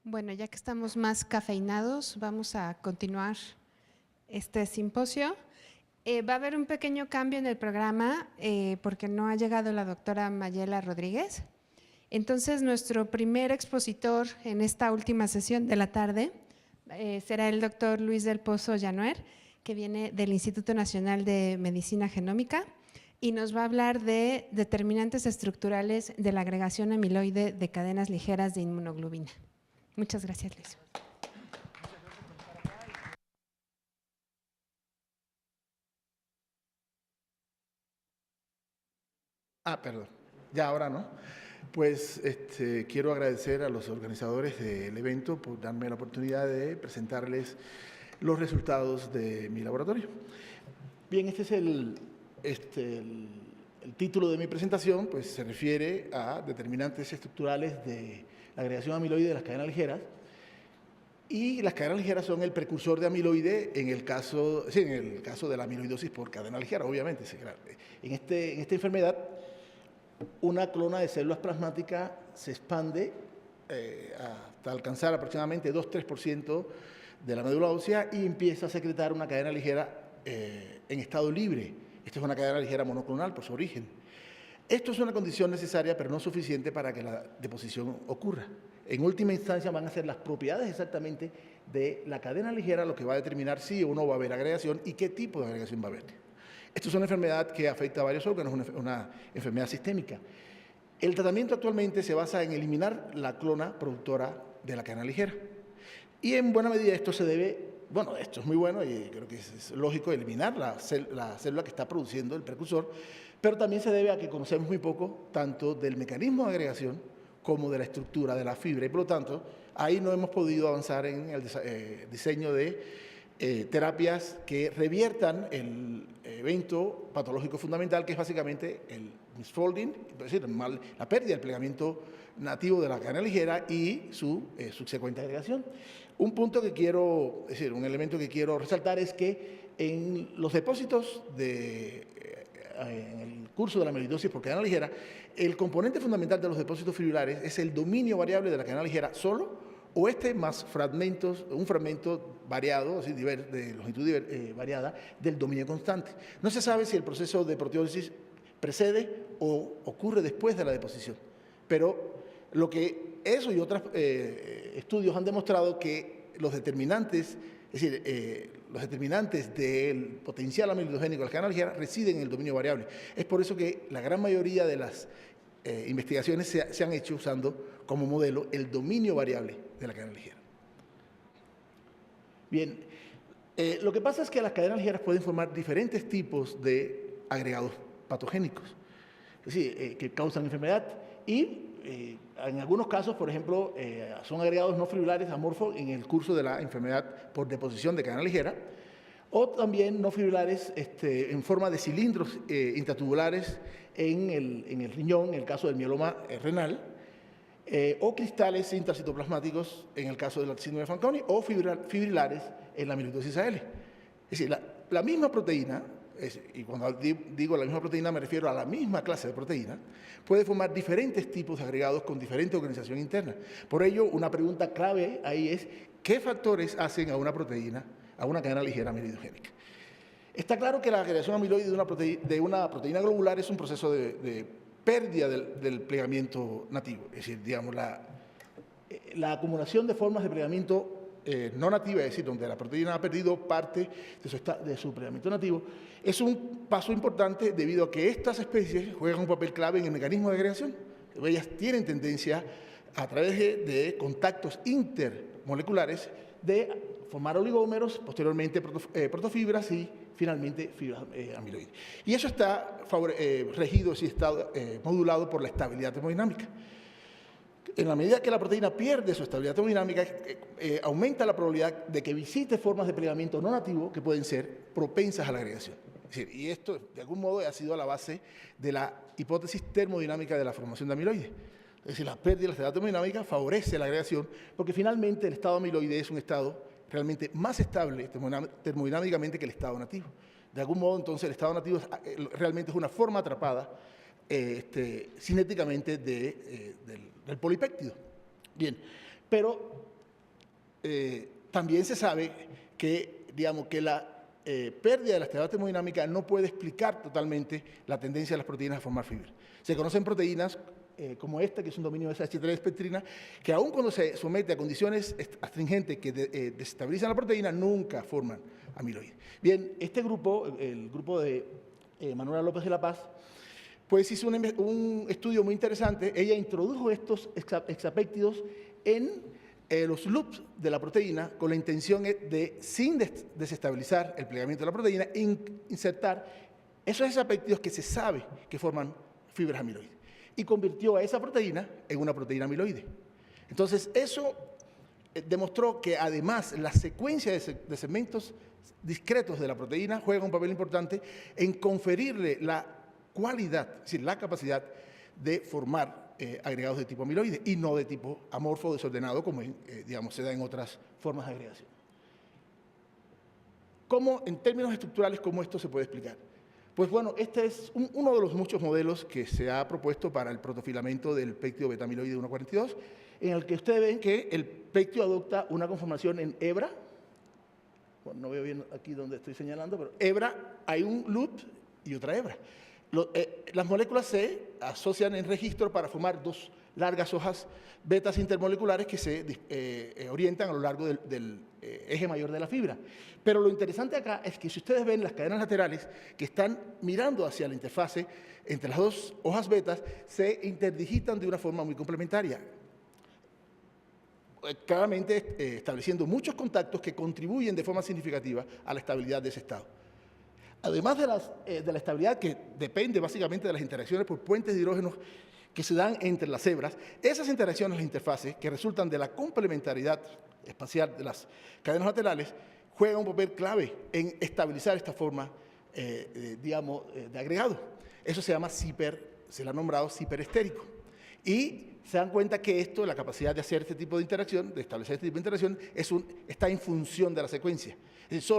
Bueno, ya que estamos más cafeinados, vamos a continuar este simposio. Va a haber un pequeño cambio en el programa porque no ha llegado la doctora Mayela Rodríguez. Entonces, nuestro primer expositor en esta última sesión de la tarde será el doctor Luis del Pozo Llanuer, que viene del Instituto Nacional de Medicina Genómica y nos va a hablar de determinantes estructurales de la agregación amiloide de cadenas ligeras de inmunoglobina. Muchas gracias, Luis. Perdón, ya ahora no. Pues quiero agradecer a los organizadores del evento por darme la oportunidad de presentarles los resultados de mi laboratorio. Bien, este es el título de mi presentación, pues se refiere a determinantes estructurales de la agregación amiloide de las cadenas ligeras. Y las cadenas ligeras son el precursor de amiloide en el caso de la amiloidosis por cadena ligera, obviamente. En esta enfermedad, una clona de células plasmáticas se expande hasta alcanzar aproximadamente 2-3% de la médula ósea y empieza a secretar una cadena ligera en estado libre. Esta es una cadena ligera monoclonal por su origen. Esto es una condición necesaria, pero no suficiente para que la deposición ocurra. En última instancia van a ser las propiedades exactamente de la cadena ligera lo que va a determinar si o no va a haber agregación y qué tipo de agregación va a haber. Esto es una enfermedad que afecta a varios órganos, una enfermedad sistémica. El tratamiento actualmente se basa en eliminar la clona productora de la cadena ligera. Y en buena medida esto se debe, bueno, esto es muy bueno y creo que es lógico eliminar la célula que está produciendo el precursor, pero también se debe a que conocemos muy poco tanto del mecanismo de agregación como de la estructura de la fibra y por lo tanto ahí no hemos podido avanzar en el diseño de terapias que reviertan el evento patológico fundamental que es básicamente el misfolding, es decir, la pérdida del plegamiento nativo de la cadena ligera y su subsecuente agregación. Un punto que quiero, es decir, un elemento que quiero resaltar es que en los depósitos en el curso de la amiloidosis por cadena ligera, el componente fundamental de los depósitos fibrilares es el dominio variable de la cadena ligera solo o más fragmentos, un fragmento variado, así, de longitud variada, del dominio constante. No se sabe si el proceso de proteólisis precede o ocurre después de la deposición, pero lo que eso y otros estudios han demostrado que los determinantes, es decir, los determinantes del potencial amiloidogénico de la cadena ligera residen en el dominio variable. Es por eso que la gran mayoría de las investigaciones se han hecho usando como modelo el dominio variable de la cadena ligera. Bien, lo que pasa es que las cadenas ligeras pueden formar diferentes tipos de agregados patogénicos, es decir, que causan enfermedad y en algunos casos, por ejemplo, son agregados no fibrilares amorfos en el curso de la enfermedad por deposición de cadena ligera, o también no fibrilares en forma de cilindros intratubulares en el riñón, en el caso del mieloma renal, o cristales intracitoplasmáticos en el caso del síndrome de Fanconi, o fibrilares en la amiloidosis AL. Es decir, la misma proteína, y cuando digo la misma proteína me refiero a la misma clase de proteína, puede formar diferentes tipos de agregados con diferente organización interna. Por ello, una pregunta clave ahí es, ¿qué factores hacen a una proteína, a una cadena ligera amiloidogénica? Está claro que la agregación amiloide de una proteína globular es un proceso de pérdida del plegamiento nativo, es decir, digamos, la acumulación de formas de plegamiento no nativa, es decir, donde la proteína ha perdido parte de su plegamiento nativo, es un paso importante debido a que estas especies juegan un papel clave en el mecanismo de agregación. Ellas tienen tendencia, a través de contactos intermoleculares, de formar oligómeros, posteriormente protofibras y finalmente fibras amiloides. Y eso está regido, si está modulado por la estabilidad termodinámica. En la medida que la proteína pierde su estabilidad termodinámica, aumenta la probabilidad de que visite formas de plegamiento no nativo que pueden ser propensas a la agregación. Es decir, y esto, de algún modo, ha sido la base de la hipótesis termodinámica de la formación de amiloide. Es decir, la pérdida de la estabilidad termodinámica favorece la agregación porque finalmente el estado amiloide es un estado realmente más estable termodinámicamente que el estado nativo. De algún modo, entonces, el estado nativo realmente es una forma atrapada cinéticamente del polipéptido. Bien, pero también se sabe que, digamos, que la pérdida de la estabilidad termodinámica no puede explicar totalmente la tendencia de las proteínas a formar fibra. Se conocen proteínas como esta, que es un dominio de SH3-espectrina, que aun cuando se somete a condiciones astringentes que desestabilizan la proteína, nunca forman amiloide. Bien, este grupo, el grupo de Manuela López de la Paz, pues hizo un estudio muy interesante. Ella introdujo estos hexapéptidos en los loops de la proteína con la intención de, sin desestabilizar el plegamiento de la proteína, insertar esos hexapéptidos que se sabe que forman fibras amiloides. Y convirtió a esa proteína en una proteína amiloide. Entonces, eso demostró que además la secuencia de segmentos discretos de la proteína juega un papel importante en conferirle la cualidad, es decir, la capacidad de formar agregados de tipo amiloide y no de tipo amorfo desordenado como digamos, se da en otras formas de agregación. ¿Cómo, en términos estructurales, cómo esto se puede explicar? Pues bueno, este es uno de los muchos modelos que se ha propuesto para el protofilamento del péptido beta-amiloide 1,42, en el que ustedes ven que el péptido adopta una conformación en hebra. Bueno, no veo bien aquí donde estoy señalando, pero hebra, hay un loop y otra hebra. Las moléculas se asocian en registro para formar dos largas hojas betas intermoleculares que se orientan a lo largo del eje mayor de la fibra. Pero lo interesante acá es que si ustedes ven las cadenas laterales que están mirando hacia la interfase entre las dos hojas betas, se interdigitan de una forma muy complementaria, claramente estableciendo muchos contactos que contribuyen de forma significativa a la estabilidad de ese estado. Además de la estabilidad que depende básicamente de las interacciones por puentes de hidrógenos que se dan entre las hebras, esas interacciones, las interfaces, que resultan de la complementariedad espacial de las cadenas laterales, juegan un papel clave en estabilizar esta forma, digamos, de agregado. Eso se llama se le ha nombrado ciperestérico. Y se dan cuenta que esto, la capacidad de hacer este tipo de interacción, de establecer este tipo de interacción, está en función de la secuencia. Es decir,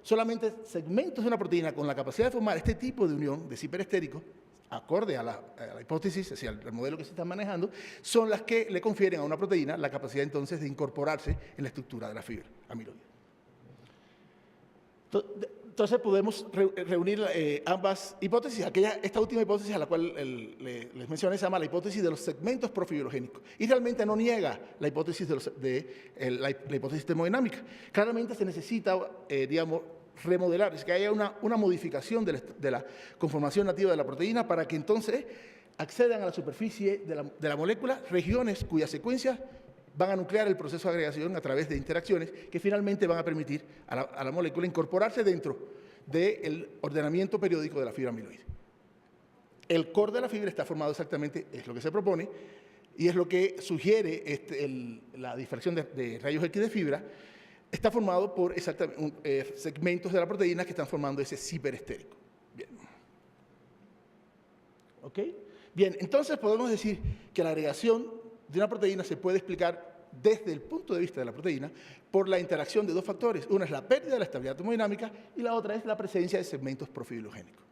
solamente segmentos de una proteína con la capacidad de formar este tipo de unión de ciperestérico, acorde a la hipótesis, es decir, al modelo que se está manejando, son las que le confieren a una proteína la capacidad entonces de incorporarse en la estructura de la fibra amiloide. Entonces podemos reunir ambas hipótesis. Esta última hipótesis a la cual les mencioné se llama la hipótesis de los segmentos profibrogénicos y realmente no niega la hipótesis, la hipótesis termodinámica. Claramente se necesita, digamos, remodelar, es que haya una modificación de la conformación nativa de la proteína para que entonces accedan a la superficie de la molécula regiones cuyas secuencias van a nuclear el proceso de agregación a través de interacciones que finalmente van a permitir a la molécula incorporarse dentro del ordenamiento periódico de la fibra amiloide. El core de la fibra está formado exactamente, es lo que se propone, y es lo que sugiere la difracción de rayos X de fibra, está formado por segmentos de la proteína que están formando ese ciperestérico. Bien. ¿Ok? Bien, entonces podemos decir que la agregación de una proteína se puede explicar desde el punto de vista de la proteína por la interacción de dos factores. Una es la pérdida de la estabilidad termodinámica y la otra es la presencia de segmentos profibrogénicos.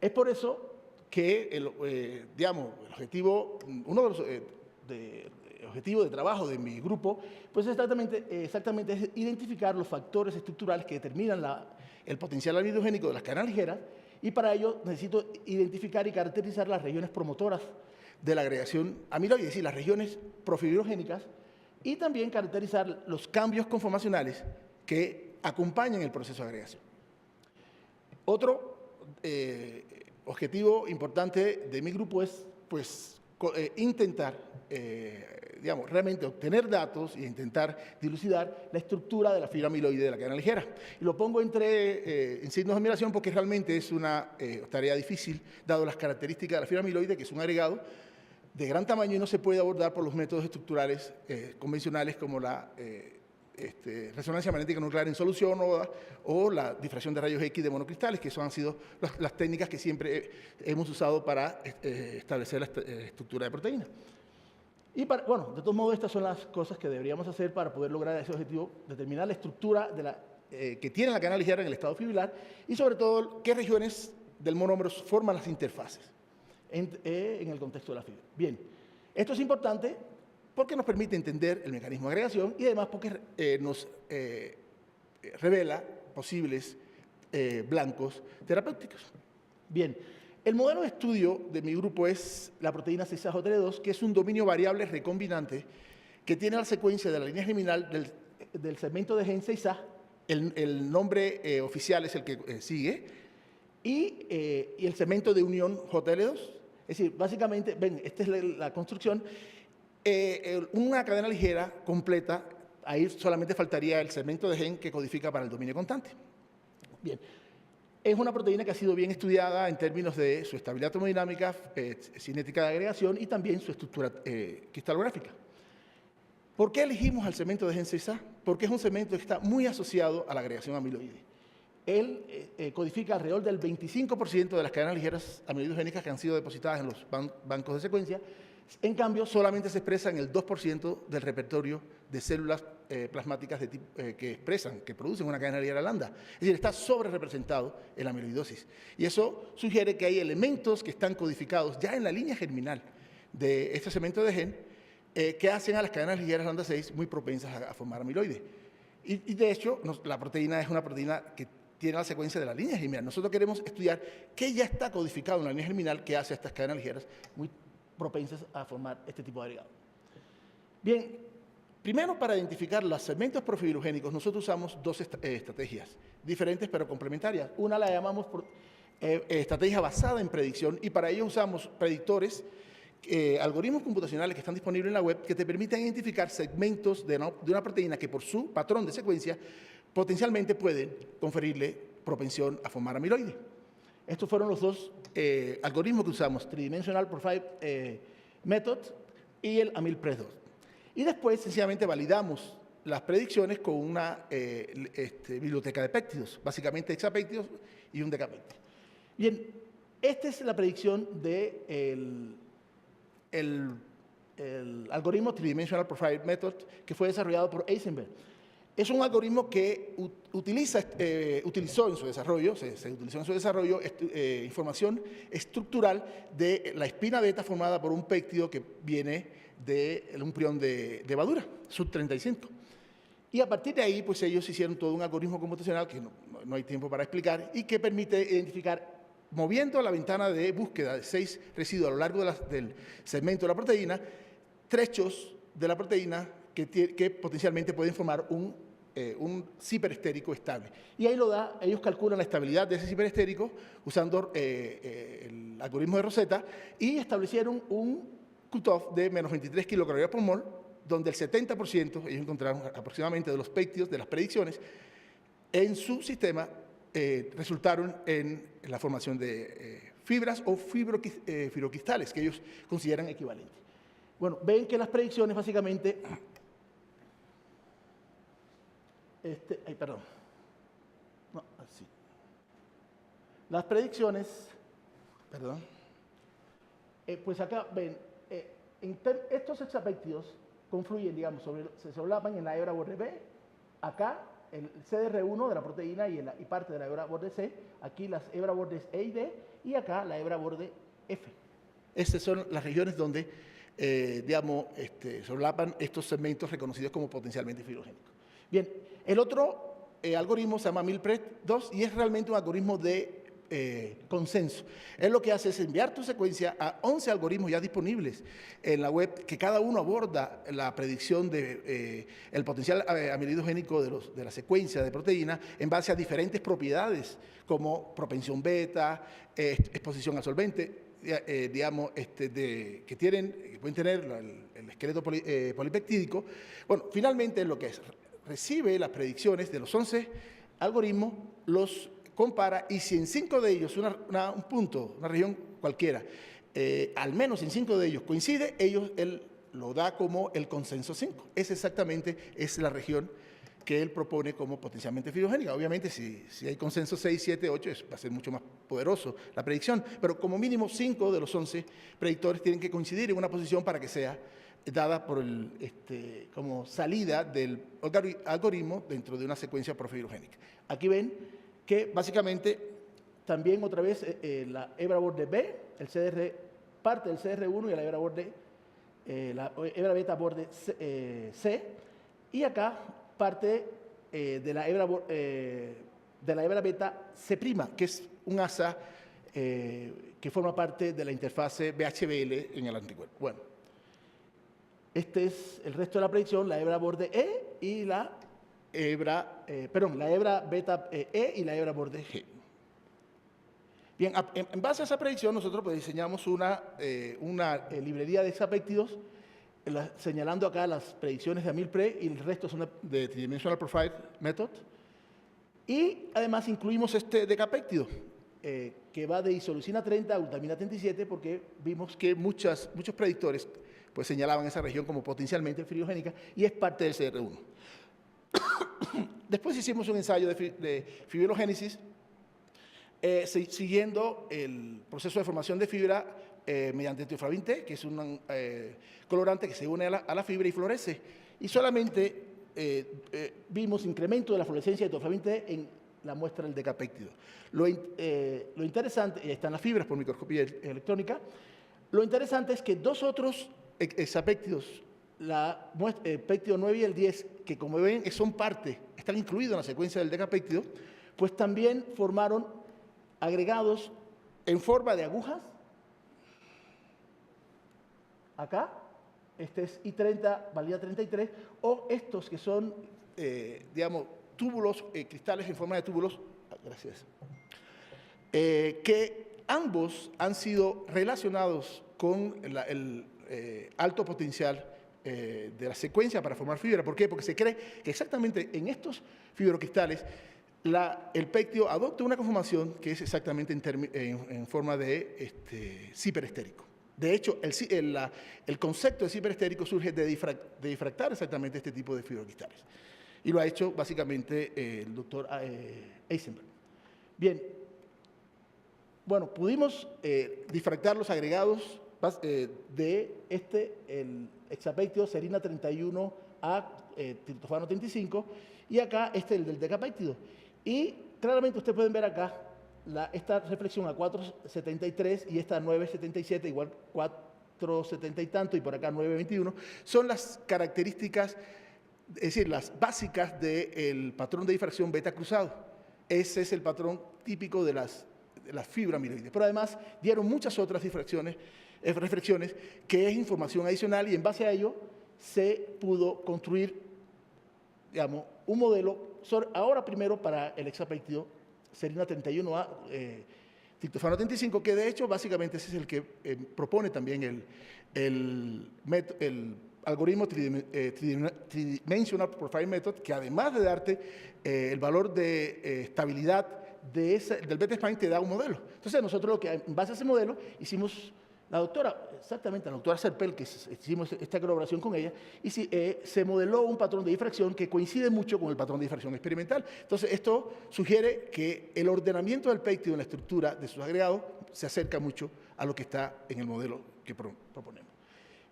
Es por eso que uno de los objetivos de trabajo de mi grupo, pues exactamente es identificar los factores estructurales que determinan el potencial amiloidogénico de las cadenas ligeras, y para ello necesito identificar y caracterizar las regiones promotoras de la agregación amiloide, es decir, las regiones profibrogénicas, y también caracterizar los cambios conformacionales que acompañan el proceso de agregación. Otro objetivo importante de mi grupo es pues, intentar realmente obtener datos e intentar dilucidar la estructura de la fibra amiloide de la cadena ligera. Y lo pongo en signos de admiración porque realmente es una tarea difícil, dado las características de la fibra amiloide, que es un agregado de gran tamaño y no se puede abordar por los métodos estructurales convencionales como la resonancia magnética nuclear en solución o la difracción de rayos X de monocristales, que han sido las técnicas que siempre hemos usado para establecer la estructura de proteínas. Y bueno, de todos modos, estas son las cosas que deberíamos hacer para poder lograr ese objetivo, determinar la estructura que tiene la cadena ligera en el estado fibrilar y sobre todo qué regiones del monómero forman las interfaces en el contexto de la fibra. Bien, esto es importante porque nos permite entender el mecanismo de agregación y además porque nos revela posibles blancos terapéuticos. Bien, el modelo de estudio de mi grupo es la proteína 6AJL2, que es un dominio variable recombinante que tiene la secuencia de la línea germinal del segmento de gen 6A, el nombre oficial es el que sigue, y el segmento de unión JL2. Es decir, básicamente, ven, esta es la construcción, una cadena ligera completa, ahí solamente faltaría el segmento de gen que codifica para el dominio constante. Bien, es una proteína que ha sido bien estudiada en términos de su estabilidad termodinámica, cinética de agregación y también su estructura cristalográfica. ¿Por qué elegimos al segmento de gen 6A? Porque es un segmento que está muy asociado a la agregación amiloide. Él codifica alrededor del 25% de las cadenas ligeras amiloidogénicas que han sido depositadas en los bancos de secuencia. En cambio, solamente se expresa en el 2% del repertorio de células plasmáticas de tipo, que producen una cadena ligera lambda. Es decir, está sobre representado en la amiloidosis. Y eso sugiere que hay elementos que están codificados ya en la línea germinal de este segmento de gen que hacen a las cadenas ligeras lambda 6 muy propensas a formar amiloide. Y de hecho, la proteína es una proteína que tiene la secuencia de la línea germinal. Nosotros queremos estudiar qué ya está codificado en la línea germinal que hace a estas cadenas ligeras muy propensas a formar este tipo de agregado. Bien, primero para identificar los segmentos profibrogénicos, nosotros usamos dos estrategias diferentes pero complementarias. Una la llamamos estrategia basada en predicción y para ello usamos predictores, algoritmos computacionales que están disponibles en la web que te permiten identificar segmentos de una proteína que por su patrón de secuencia potencialmente pueden conferirle propensión a formar amiloide. Estos fueron los dos algoritmos que usamos, Tridimensional Profile Method y el AmilPress2. Y después, sencillamente, validamos las predicciones con una biblioteca de péptidos, básicamente hexapéptidos y un decapéptido. Bien, esta es la predicción del algoritmo Tridimensional Profile Method que fue desarrollado por Eisenberg. Es un algoritmo que utilizó en su desarrollo, se utilizó en su desarrollo información estructural de la espina beta formada por un péptido que viene de un prión de levadura, SUB35. Y a partir de ahí, pues ellos hicieron todo un algoritmo computacional que no hay tiempo para explicar y que permite identificar, moviendo la ventana de búsqueda de 6 residuos a lo largo del segmento de la proteína, trechos de la proteína que potencialmente pueden formar un ciperestérico estable. Y ahí ellos calculan la estabilidad de ese ciperestérico usando el algoritmo de Rosetta y establecieron un cutoff de menos 23 kilocalorías por mol, donde el 70%, ellos encontraron aproximadamente de los péptidos, de las predicciones, en su sistema resultaron en la formación de fibras o fibrocristales que ellos consideran equivalentes. Bueno, ven que las predicciones básicamente... perdón. No, así. Las predicciones, perdón, pues acá ven, estos hexapéptidos confluyen, digamos, se solapan en la hebra borde B, acá el CDR1 de la proteína y parte de la hebra borde C, aquí las hebra bordes E y D, y acá la hebra borde F. Estas son las regiones donde, digamos, solapan estos segmentos reconocidos como potencialmente fibrogénicos. Bien, el otro algoritmo se llama AmilPress2 y es realmente un algoritmo de consenso. Él lo que hace es enviar tu secuencia a 11 algoritmos ya disponibles en la web, que cada uno aborda la predicción del potencial amiloidogénico de la secuencia de proteína en base a diferentes propiedades, como propensión beta, exposición al solvente, digamos, que pueden tener el esqueleto polipeptídico. Bueno, finalmente lo que es, recibe las predicciones de los 11 algoritmos, los compara y si en 5 de ellos, un punto, una región cualquiera, al menos en 5 de ellos coincide, él lo da como el consenso 5. Esa exactamente es la región que él propone como potencialmente fibrogénica. Obviamente, si hay consenso 6, 7, 8, va a ser mucho más poderoso la predicción, pero como mínimo 5 de los 11 predictores tienen que coincidir en una posición para que sea dada por como salida del algoritmo dentro de una secuencia profibrogénica. Aquí ven que básicamente también otra vez la hebra borde B, parte del CDR1 y la hebra borde la hebra beta borde C, y acá parte de la hebra beta C', que es un asa que forma parte de la interfase BHBL en el anticuerpo. Bueno, este es el resto de la predicción, la hebra borde E y la hebra beta E y la hebra borde G. Bien, en base a esa predicción, nosotros pues, diseñamos una librería de hexapéptidos, señalando acá las predicciones de Amilpre y el resto son de Tridimensional Profile Method. Y además incluimos este decapéptido, que va de isoleucina 30 a glutamina 37, porque vimos que muchos predictores pues, señalaban esa región como potencialmente friogénica y es parte del CR1. Después hicimos un ensayo de fibrogénesis, siguiendo el proceso de formación de fibra mediante tioflavin T, que es un colorante que se une a la fibra y florece. Y solamente vimos incremento de la fluorescencia de tioflavin T en la muestra del decapéptido. Lo interesante, y están las fibras por microscopía electrónica, lo interesante es que dos otros hexapéptidos, el péptido 9 y el 10, que como ven están incluidos en la secuencia del decapéptido, pues también formaron agregados en forma de agujas. Acá, este es I30, valía 33, o estos que son, digamos, túbulos, cristales en forma de túbulos, gracias, que ambos han sido relacionados con el alto potencial de la secuencia para formar fibra. ¿Por qué? Porque se cree que exactamente en estos fibrocristales el péptido adopta una conformación que es exactamente en forma de ciperestérico. De hecho, el concepto de ciperestérico surge de difractar exactamente este tipo de fibrocristales. Y lo ha hecho básicamente el doctor Eisenberg. Bien, bueno, pudimos difractar los agregados de el hexapéptido serina 31 a triptofano 35, y acá el del decapéptido. Y claramente ustedes pueden ver acá esta reflexión a 4,73 y esta a 9,77, igual 4,70 y tanto, y por acá 9,21, son las características, es decir, las básicas del patrón de difracción beta cruzado. Ese es el patrón típico de las fibras amiloides. Pero además dieron muchas otras reflexiones que es información adicional, y en base a ello se pudo construir, digamos, un modelo, ahora primero para el hexapéptido serina 31A, triptofano 35, que de hecho básicamente ese es el que propone también el algoritmo Tridimensional Profile Method, que además de darte el valor de estabilidad del beta spline, te da un modelo. Entonces nosotros en base a ese modelo hicimos, la doctora Serpel, que hicimos esta colaboración con ella, y se modeló un patrón de difracción que coincide mucho con el patrón de difracción experimental. Entonces esto sugiere que el ordenamiento del péptido en la estructura de sus agregados se acerca mucho a lo que está en el modelo que proponemos.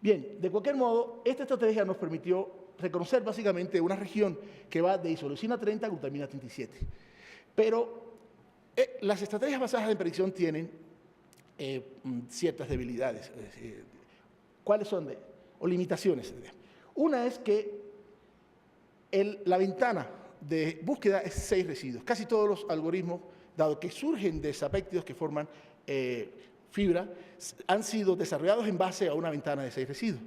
Bien, de cualquier modo, esta estrategia nos permitió reconocer básicamente una región que va de isoleucina 30 a glutamina 37. Pero las estrategias basadas en predicción tienen ciertas debilidades. ¿Cuáles son? O limitaciones. Una es que la ventana de búsqueda es 6 residuos. Casi todos los algoritmos, dado que surgen de hexapéptidos que forman fibra, han sido desarrollados en base a una ventana de 6 residuos,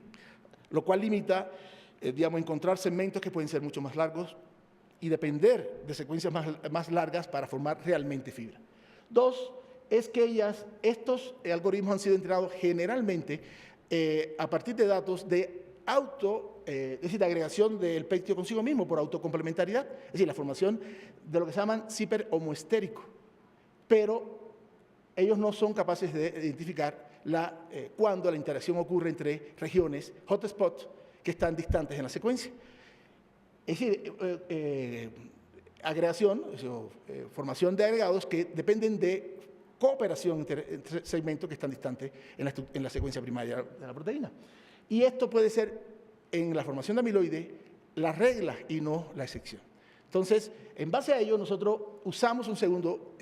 lo cual limita, digamos, encontrar segmentos que pueden ser mucho más largos y depender de secuencias más largas para formar realmente fibra. Dos, es que estos algoritmos han sido entrenados generalmente a partir de datos de es decir, de agregación del péptido consigo mismo por autocomplementariedad, es decir, la formación de lo que se llaman zíper homoestérico. Pero ellos no son capaces de identificar cuando la interacción ocurre entre regiones, hotspots, que están distantes en la secuencia. Es decir, agregación, formación de agregados que dependen de cooperación entre segmentos que están distantes en la secuencia primaria de la proteína. Y esto puede ser, en la formación de amiloide, la regla y no la excepción. Entonces, en base a ello, nosotros usamos un segundo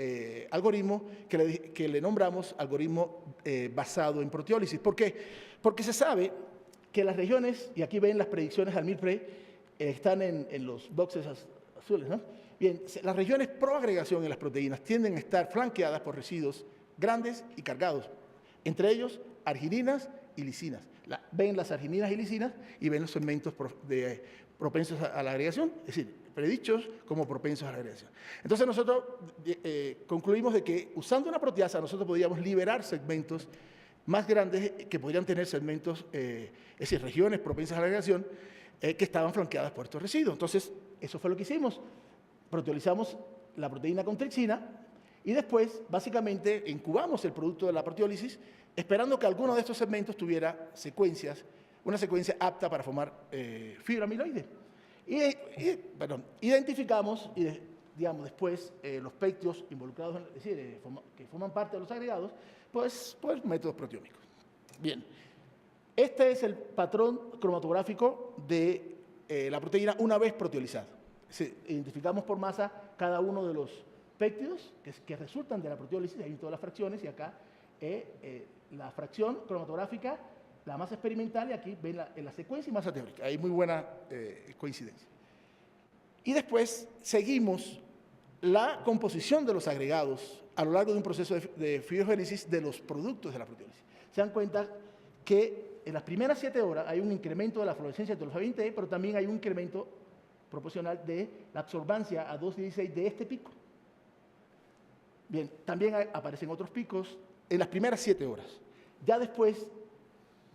algoritmo que le nombramos algoritmo basado en proteólisis. ¿Por qué? Porque se sabe que las regiones, y aquí ven las predicciones al MIRPRE, están en los boxes azules, ¿no? Bien, las regiones pro agregación en las proteínas tienden a estar flanqueadas por residuos grandes y cargados, entre ellos argininas y lisinas. Ven las argininas y lisinas y ven los segmentos propensos a la agregación, es decir, predichos como propensos a la agregación. Entonces nosotros concluimos de que usando una proteasa nosotros podíamos liberar segmentos más grandes que podrían tener segmentos, es decir, regiones propensas a la agregación que estaban flanqueadas por estos residuos. Entonces, eso fue lo que hicimos. Proteolizamos la proteína con tripsina y después, básicamente, incubamos el producto de la proteólisis esperando que alguno de estos segmentos tuviera una secuencia apta para formar fibra amiloide. Identificamos, digamos, después los péptidos involucrados, es decir, que forman parte de los agregados, pues métodos proteómicos. Bien, este es el patrón cromatográfico de la proteína una vez proteolizada. Identificamos por masa cada uno de los péptidos que resultan de la proteólisis, ahí en todas las fracciones, y acá la fracción cromatográfica, la masa experimental, y aquí ven la secuencia y masa teórica. Hay muy buena coincidencia. Y después seguimos la composición de los agregados a lo largo de un proceso de fibrogénesis de los productos de la proteólisis. Se dan cuenta que en las primeras 7 horas hay un incremento de la fluorescencia de los A20E, pero también hay un incremento proporcional de la absorbancia a 2,16 de este pico. Bien, también aparecen otros picos en las primeras 7 horas. Ya después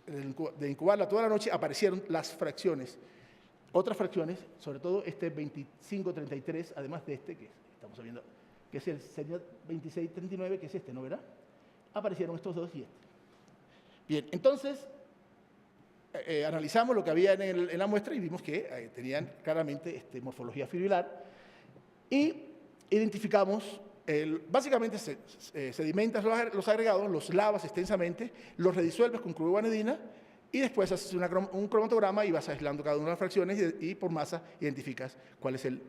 de incubarla toda la noche aparecieron las fracciones, otras fracciones, sobre todo este 2533, además de este que estamos viendo, que es el sería 2639, que es este, ¿no, verdad? Aparecieron estos dos y este. Bien, entonces analizamos lo que había en la muestra y vimos que tenían claramente morfología fibrilar y identificamos, básicamente sedimentas los agregados, los lavas extensamente, los redisuelves con cloroguanidina y después haces un cromatograma y vas aislando cada una de las fracciones y por masa identificas cuál es el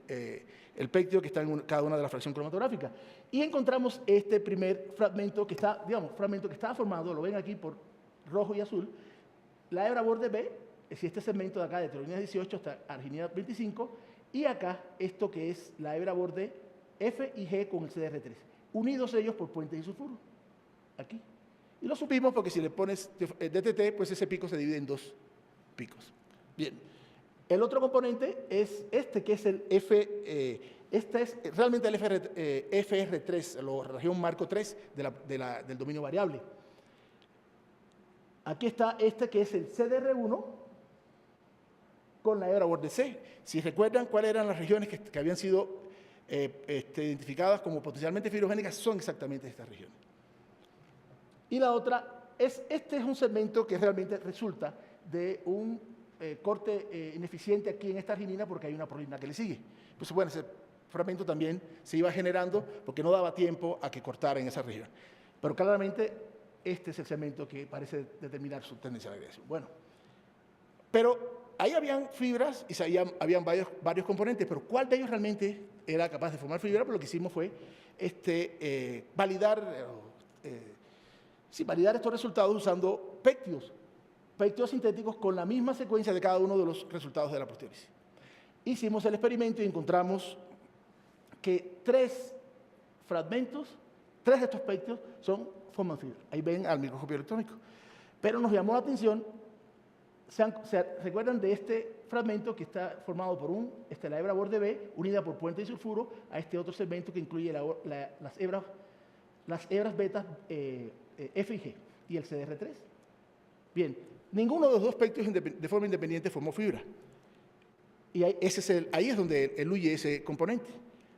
péptido que está en cada una de las fracciones cromatográficas. Y encontramos este primer fragmento que está, digamos, estaba formado, lo ven aquí por rojo y azul, la hebra borde B, es decir, este segmento de acá de tirosina 18 hasta arginina 25, y acá esto que es la hebra borde F y G con el CDR3, unidos ellos por puentes y sulfuro, aquí. Y lo supimos porque si le pones DTT, pues ese pico se divide en 2 picos. Bien, el otro componente es este, que es el F, este es realmente el FR3, la región marco 3 del dominio variable. Aquí está este que es el CDR1 con la hebra borde C. Si recuerdan cuáles eran las regiones que habían sido identificadas como potencialmente fibrogénicas, son exactamente estas regiones. Y la otra este es un segmento que realmente resulta de un corte ineficiente aquí en esta arginina porque hay una prolina que le sigue. Pues bueno, ese fragmento también se iba generando porque no daba tiempo a que cortara en esa región. Pero claramente este es el segmento que parece determinar su tendencia a la agregación. Bueno, pero ahí habían fibras y habían varios componentes, pero ¿cuál de ellos realmente era capaz de formar fibra? Pues lo que hicimos fue validar estos resultados usando péptidos sintéticos con la misma secuencia de cada uno de los resultados de la proteólisis. Hicimos el experimento y encontramos que 3 fragmentos, 3 de estos péptidos forman fibra. Ahí ven al microscopio electrónico. Pero nos llamó la atención, ¿se recuerdan de este fragmento que está formado por la hebra borde B, unida por puente y sulfuro, a este otro segmento que incluye las hebras betas F y G y el CDR3? Bien, ninguno de los 2 péptidos de forma independiente formó fibra. Y ahí es donde eluye ese componente.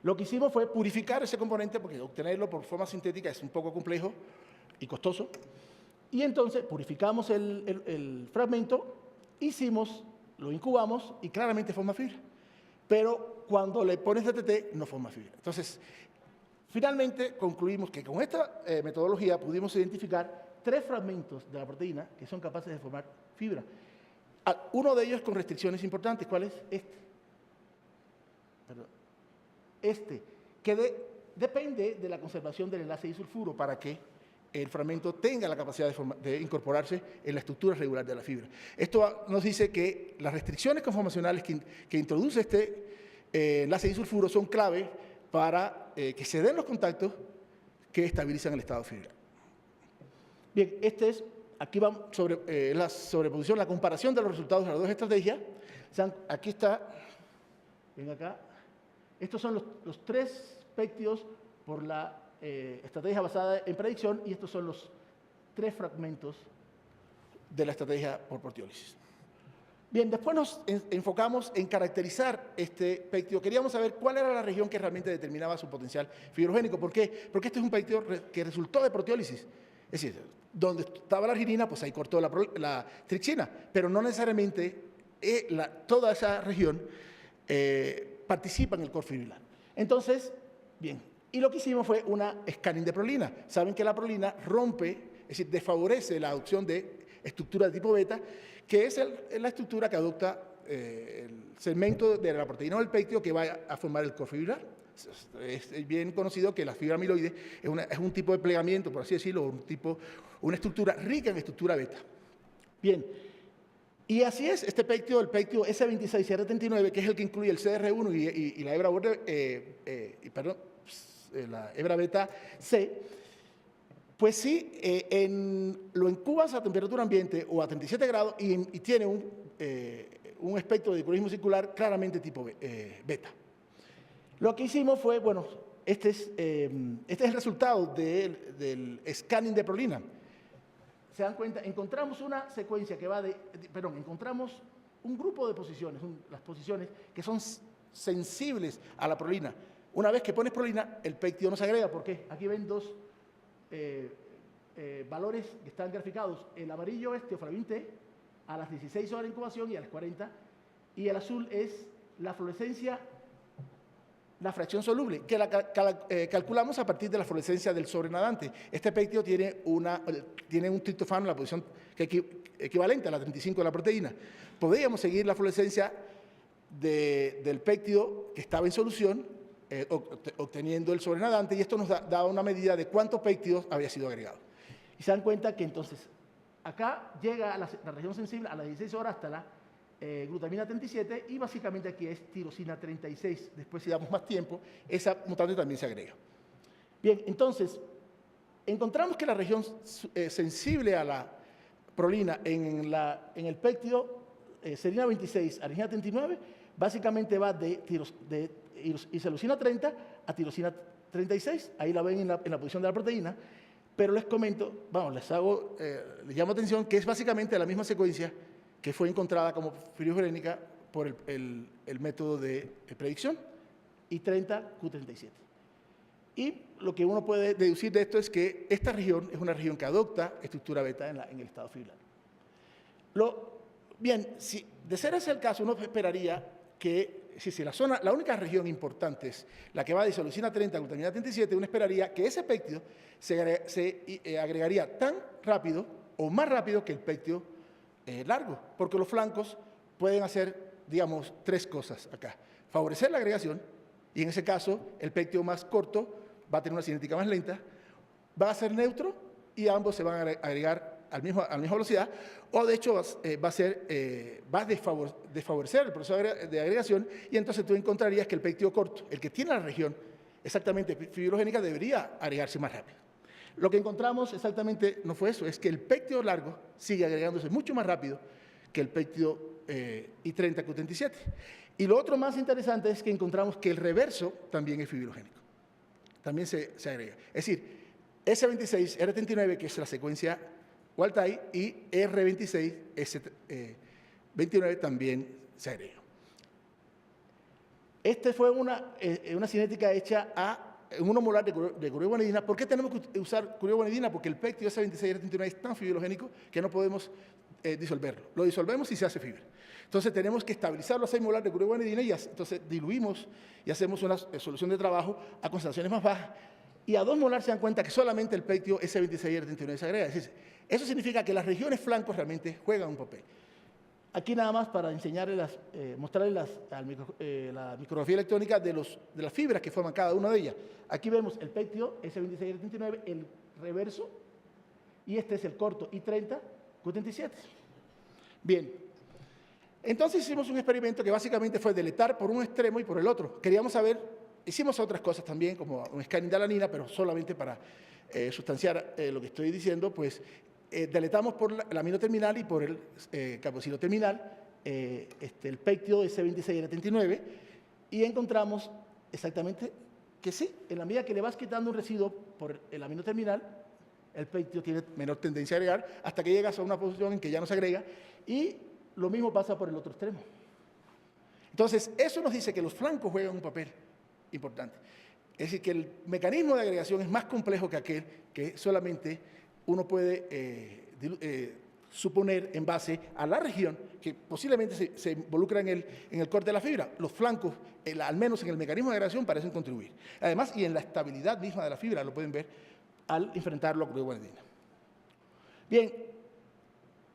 Lo que hicimos fue purificar ese componente, porque obtenerlo por forma sintética es un poco complejo y costoso. Y entonces purificamos el fragmento, lo incubamos y claramente forma fibra. Pero cuando le pones DTT no forma fibra. Entonces, finalmente concluimos que con esta metodología pudimos identificar 3 fragmentos de la proteína que son capaces de formar fibra. Uno de ellos con restricciones importantes. ¿Cuál es? Que depende de la conservación del enlace disulfuro para que el fragmento tenga la capacidad de incorporarse en la estructura regular de la fibra. Esto nos dice que las restricciones conformacionales que introduce este enlace disulfuro son clave para que se den los contactos que estabilizan el estado fibral. Bien, aquí vamos sobre la sobreposición, la comparación de los resultados de las dos estrategias. Aquí está, ven acá, estos son los tres péptidos por la estrategia basada en predicción y estos son los tres fragmentos de la estrategia por proteólisis. Bien, después nos enfocamos en caracterizar este péptido. Queríamos saber cuál era la región que realmente determinaba su potencial fibrogénico. ¿Por qué? Porque este es un péptido que resultó de proteólisis. Es decir, donde estaba la arginina, pues ahí cortó la tripsina, pero no necesariamente toda esa región participa en el core fibrilar. Entonces, bien, y lo que hicimos fue una scanning de prolina. Saben que la prolina rompe, es decir, desfavorece la adopción de estructura de tipo beta, que es la estructura que adopta el segmento de la proteína del péptido que va a formar el core fibrilar. Es bien conocido que la fibra amiloide es un tipo de plegamiento, por así decirlo, una estructura rica en estructura beta. Bien, y así es, este péptido, el péptido S26R39, que es el que incluye el CDR1 y la hebra la hebra beta C, pues sí, lo incubas a temperatura ambiente o a 37 grados y tiene un espectro de dicorismo circular claramente tipo beta. Lo que hicimos fue, bueno, este es el resultado del scanning de prolina. Se dan cuenta, encontramos una secuencia que va encontramos un grupo de posiciones, las posiciones que son sensibles a la prolina. Una vez que pones prolina, el péptido no se agrega. ¿Por qué? Aquí ven dos valores que están graficados. El amarillo es teoflavin T a las 16 horas de incubación y a las 40. Y el azul es la fluorescencia, la fracción soluble, que calculamos a partir de la fluorescencia del sobrenadante. Este péptido tiene un triptofano en la posición equivalente a la 35 de la proteína. Podríamos seguir la fluorescencia del péptido que estaba en solución, obteniendo el sobrenadante, y esto nos da una medida de cuántos péptidos había sido agregado. Y se dan cuenta que entonces acá llega la región sensible a las 16 horas hasta la glutamina 37 y básicamente aquí es tirosina 36. Después, si damos más tiempo, esa mutante también se agrega. Bien, entonces, encontramos que la región sensible a la prolina en el péptido serina 26, arginina 39, básicamente va de isoleucina 30 a tirosina 36. Ahí la ven en la posición de la proteína. Pero les comento, les llamo atención que es básicamente la misma secuencia que fue encontrada como fibrogénica por el método de predicción, I30Q37. Y lo que uno puede deducir de esto es que esta región es una región que adopta estructura beta en el estado fibrilar. Bien, si de ser ese el caso, uno esperaría que, si la única región importante es la que va de isoleucina 30 a glutamina 37, uno esperaría que ese péptido se agregaría tan rápido o más rápido que el péptido largo, porque los flancos pueden hacer, digamos, tres cosas acá. Favorecer la agregación, y en ese caso el péptido más corto va a tener una cinética más lenta, va a ser neutro y ambos se van a agregar a la misma velocidad, o de hecho va a desfavorecer el proceso de agregación, y entonces tú encontrarías que el péptido corto, el que tiene la región exactamente fibrogénica, debería agregarse más rápido. Lo que encontramos exactamente no fue eso, es que el péptido largo sigue agregándose mucho más rápido que el péptido I30Q37. Y lo otro más interesante es que encontramos que el reverso también es fibrogénico. También se agrega. Es decir, S26, R39, que es la secuencia wild-type, y R26, S29 también se agrega. Esta fue una cinética hecha en 1 molar de curioguanidina. ¿Por qué tenemos que usar curioguanidina? Porque el péptido S26R39 es tan fibrogénico que no podemos disolverlo. Lo disolvemos y se hace fibra. Entonces tenemos que estabilizarlo a 6 molar de curioguanidina y entonces diluimos y hacemos una solución de trabajo a concentraciones más bajas. Y a 2 molar se dan cuenta que solamente el péptido S26R39 se agrega. Es decir, eso significa que las regiones flancos realmente juegan un papel. Aquí nada más para enseñarles, mostrarles la micrografía electrónica de las fibras que forman cada una de ellas. Aquí vemos el péptido S26R39, el reverso, y este es el corto I30, Q37. Bien, entonces hicimos un experimento que básicamente fue deletar por un extremo y por el otro. Queríamos saber, hicimos otras cosas también, como un scanning de alanina, pero solamente para sustanciar lo que estoy diciendo, pues deletamos por el amino terminal y por el carboxilo terminal, el péptido C26N39, y encontramos exactamente que sí, en la medida que le vas quitando un residuo por el amino terminal, el péptido tiene menor tendencia a agregar hasta que llegas a una posición en que ya no se agrega, y lo mismo pasa por el otro extremo. Entonces, eso nos dice que los flancos juegan un papel importante. Es decir, que el mecanismo de agregación es más complejo que aquel que solamente uno puede suponer en base a la región que posiblemente se involucra en el corte de la fibra. Los flancos, al menos en el mecanismo de agregación, parecen contribuir. Además, y en la estabilidad misma de la fibra, lo pueden ver al enfrentarlo con guanidina. Bien,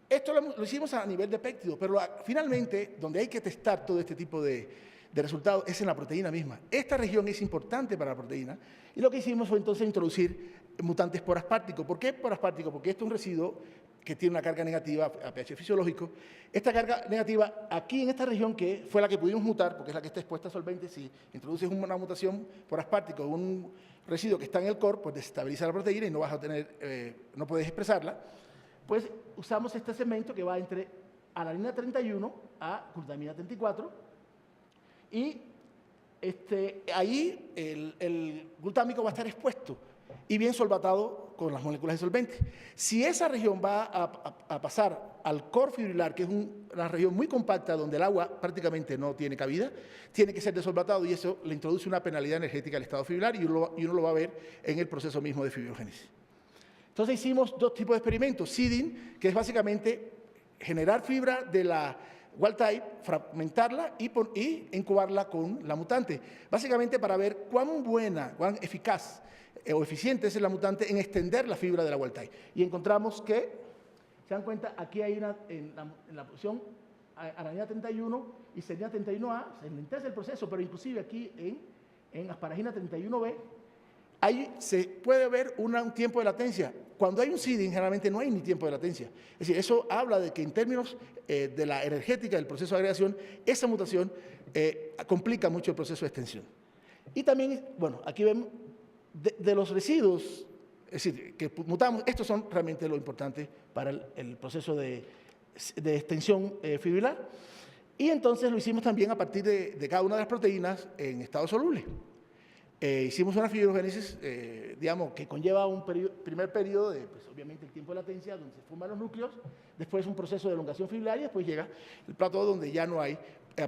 esto lo hicimos a nivel de péptido, pero finalmente, donde hay que testar todo este tipo de resultados es en la proteína misma. Esta región es importante para la proteína, y lo que hicimos fue entonces introducir mutantes por aspartico. ¿Por qué por aspartico? Porque esto es un residuo que tiene una carga negativa a pH fisiológico. Esta carga negativa aquí en esta región, que fue la que pudimos mutar, porque es la que está expuesta a solventes, si introduces una mutación por aspartico, un residuo que está en el core, pues desestabiliza la proteína y no vas a tener, no puedes expresarla. Pues usamos este segmento que va entre alanina 31 a glutamina 34, y ahí el glutámico va a estar expuesto y bien solvatado con las moléculas de solvente. Si esa región va a pasar al core fibrilar, que es una región muy compacta donde el agua prácticamente no tiene cabida, tiene que ser desolvatado, y eso le introduce una penalidad energética al estado fibrilar, y uno lo va a ver en el proceso mismo de fibrogénesis. Entonces hicimos dos tipos de experimentos. Seeding, que es básicamente generar fibra de la wild type, fragmentarla y incubarla con la mutante, básicamente para ver cuán buena, cuán eficaz o eficiente es la mutante en extender la fibra de la wild type. Y encontramos que, se dan cuenta, aquí hay en la posición alanina 31 y serina 31A, se lentece el proceso, pero inclusive aquí en asparagina 31B, ahí se puede ver un tiempo de latencia. Cuando hay un seeding, generalmente no hay ni tiempo de latencia. Es decir, eso habla de que en términos de la energética del proceso de agregación, esa mutación complica mucho el proceso de extensión. Y también, bueno, aquí vemos de los residuos, es decir, que mutamos, estos son realmente lo importante para el proceso de extensión fibrilar. Y entonces lo hicimos también a partir de cada una de las proteínas en estado soluble. Hicimos una fibrogénesis, digamos, que conlleva un primer periodo de, pues, obviamente, el tiempo de latencia, donde se forman los núcleos, después un proceso de elongación fibrilar, y después llega el plato donde ya no hay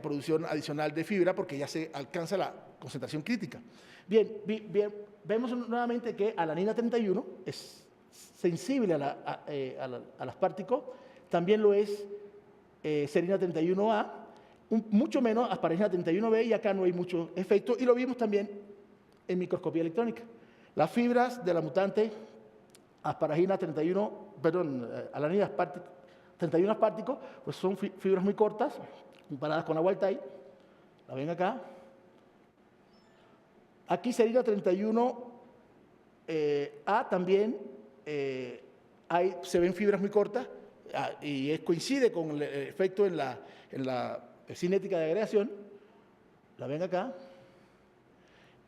producción adicional de fibra porque ya se alcanza la concentración crítica. Bien, vemos nuevamente que alanina 31 es sensible al aspartico, también lo es serina 31A, mucho menos asparagina 31B, y acá no hay mucho efecto, y lo vimos también en microscopía electrónica. Las fibras de la mutante asparagina 31, perdón, alanina 31 aspartico, pues son fibras muy cortas, comparadas con la wild type. La ven acá. Aquí serina 31 A también se ven fibras muy cortas, y coincide con el efecto en la cinética de agregación. La ven acá.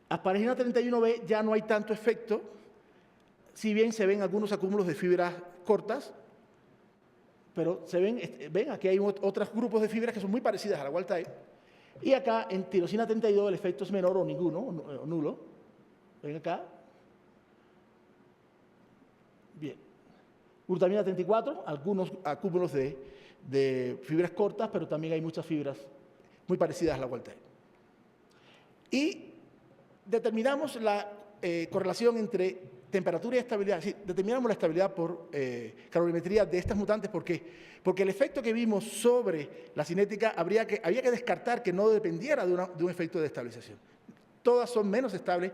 Asparagina 31B ya no hay tanto efecto, si bien se ven algunos acúmulos de fibras cortas, pero se ven aquí hay otros grupos de fibras que son muy parecidas a la wild type, y acá en tirosina 32 el efecto es menor o ninguno, o nulo. Ven acá. Bien. Glutamina 34, algunos acúmulos de fibras cortas, pero también hay muchas fibras muy parecidas a la wild type. Y determinamos la correlación entre temperatura y estabilidad, es decir, determinamos la estabilidad por calorimetría de estas mutantes. ¿Por qué? Porque el efecto que vimos sobre la cinética había que descartar que no dependiera de un efecto de estabilización. Todas son menos estables,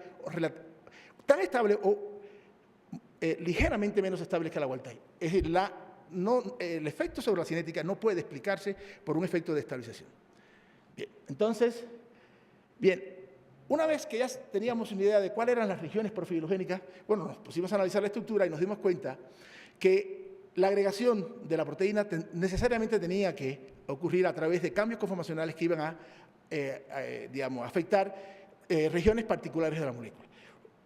tan estables o ligeramente menos estables que la wild type. Es decir, el efecto sobre la cinética no puede explicarse por un efecto de estabilización. Bien, entonces, una vez que ya teníamos una idea de cuáles eran las regiones porfirogénicas, bueno, nos pusimos a analizar la estructura y nos dimos cuenta que la agregación de la proteína necesariamente tenía que ocurrir a través de cambios conformacionales que iban a digamos, afectar regiones particulares de la molécula.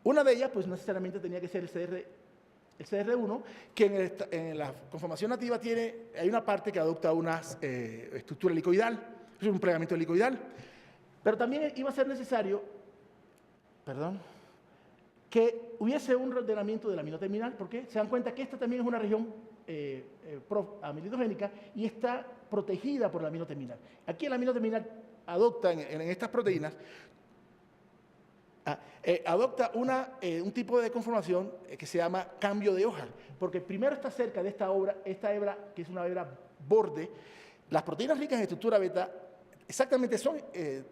Una de ellas, pues, no necesariamente tenía que ser el CDR1, que en la conformación nativa hay una parte que adopta una estructura helicoidal, es un plegamiento helicoidal, pero también iba a ser necesario, que hubiese un reordenamiento del amino terminal, porque se dan cuenta que esta también es una región amilidogénica y está protegida por el amino terminal. Aquí el amino terminal adopta en estas proteínas adopta un tipo de conformación que se llama cambio de hoja, porque primero está cerca de esta hebra, que es una hebra borde. Las proteínas ricas en estructura beta exactamente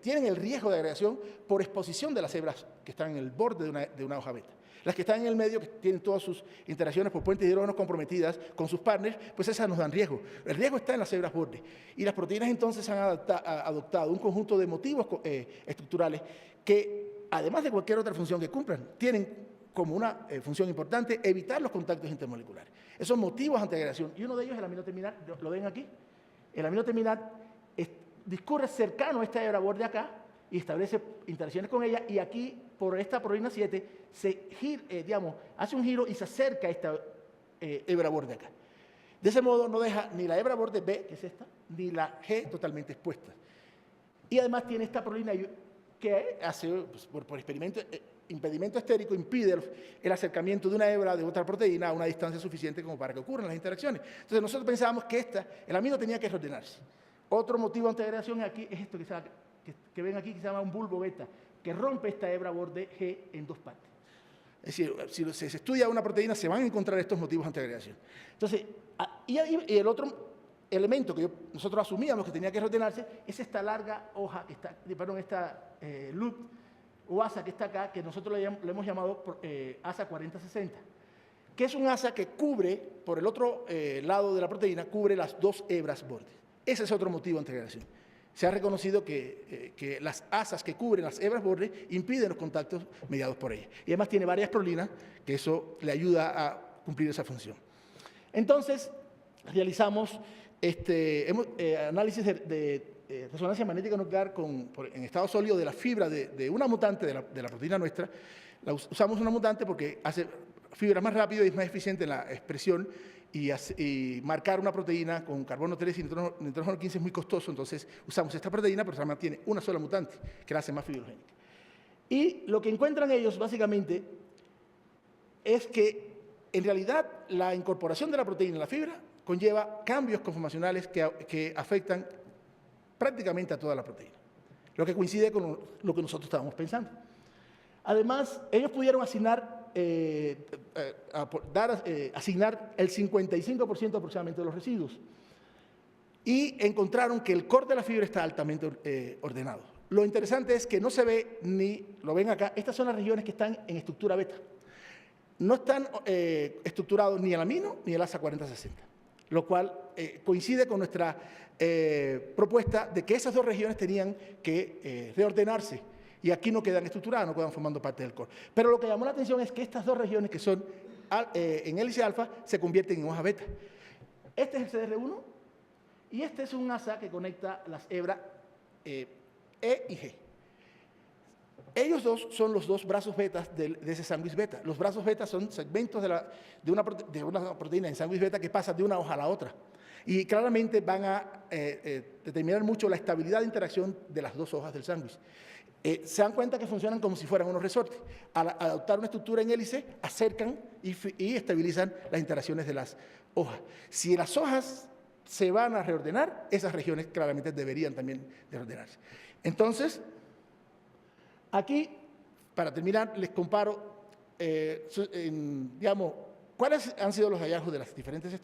tienen el riesgo de agregación por exposición de las hebras que están en el borde de una hoja beta. Las que están en el medio, que tienen todas sus interacciones por puentes de hidrógeno comprometidas con sus partners, pues esas nos dan riesgo. El riesgo está en las hebras borde. Y las proteínas entonces han adoptado un conjunto de motivos estructurales que, además de cualquier otra función que cumplan, tienen como una función importante evitar los contactos intermoleculares. Esos motivos antiagregación, y uno de ellos es el amino terminal, ¿lo ven aquí? El amino terminal discurre cercano a esta hebra borde acá y establece interacciones con ella, y aquí, por esta proteína 7, hace un giro y se acerca a esta hebra borde acá. De ese modo no deja ni la hebra borde B, que es esta, ni la G totalmente expuesta. Y además tiene esta proteína que hace, pues, por impedimento estérico, impide el acercamiento de una hebra de otra proteína a una distancia suficiente como para que ocurran las interacciones. Entonces nosotros pensábamos que el amino tenía que reordenarse. Otro motivo de antiagregación aquí es esto que ven aquí, que se llama un bulbo beta, que rompe esta hebra borde G en dos partes. Es decir, si se estudia una proteína, se van a encontrar estos motivos de antiagregación. Entonces, y el otro elemento que nosotros asumíamos que tenía que reordenarse es esta larga hoja, esta loop o asa que está acá, que nosotros le hemos llamado asa 4060, que es un asa que cubre, por el otro lado de la proteína, cubre las dos hebras bordes. Ese es otro motivo de antiagregación. Se ha reconocido que las asas que cubren las hebras bordes impiden los contactos mediados por ellas. Y además tiene varias prolinas, que eso le ayuda a cumplir esa función. Entonces, realizamos análisis de resonancia magnética nuclear en estado sólido de la fibra de una mutante de la proteína nuestra. Usamos una mutante porque hace fibras más rápido y es más eficiente en la expresión, y marcar una proteína con carbono 3 y nitrógeno 15 es muy costoso, entonces usamos esta proteína, pero se mantiene una sola mutante, que la hace más fibrogénica. Y lo que encuentran ellos, básicamente, es que, en realidad, la incorporación de la proteína en la fibra conlleva cambios conformacionales que afectan prácticamente a toda la proteína, lo que coincide con lo que nosotros estábamos pensando. Además, ellos pudieron asignar el 55% aproximadamente de los residuos, y encontraron que el core de la fibra está altamente ordenado. Lo interesante es que no se ve lo ven acá, estas son las regiones que están en estructura beta. No están estructurados ni el amino ni el asa 4060, lo cual coincide con nuestra propuesta de que esas dos regiones tenían que reordenarse. Y aquí no quedan estructuradas, no quedan formando parte del core. Pero lo que llamó la atención es que estas dos regiones, que son en hélice alfa, se convierten en hoja beta. Este es el CDR1 y este es un asa que conecta las hebras E y G. Ellos dos son los dos brazos betas de ese sándwich beta. Los brazos beta son segmentos de una proteína en sándwich beta que pasa de una hoja a la otra. Y claramente van a determinar mucho la estabilidad de interacción de las dos hojas del sándwich. Se dan cuenta que funcionan como si fueran unos resortes. Al adoptar una estructura en hélice, acercan y estabilizan las interacciones de las hojas. Si las hojas se van a reordenar, esas regiones claramente deberían también reordenarse. Entonces, aquí, para terminar, les comparo, cuáles han sido los hallazgos de las diferentes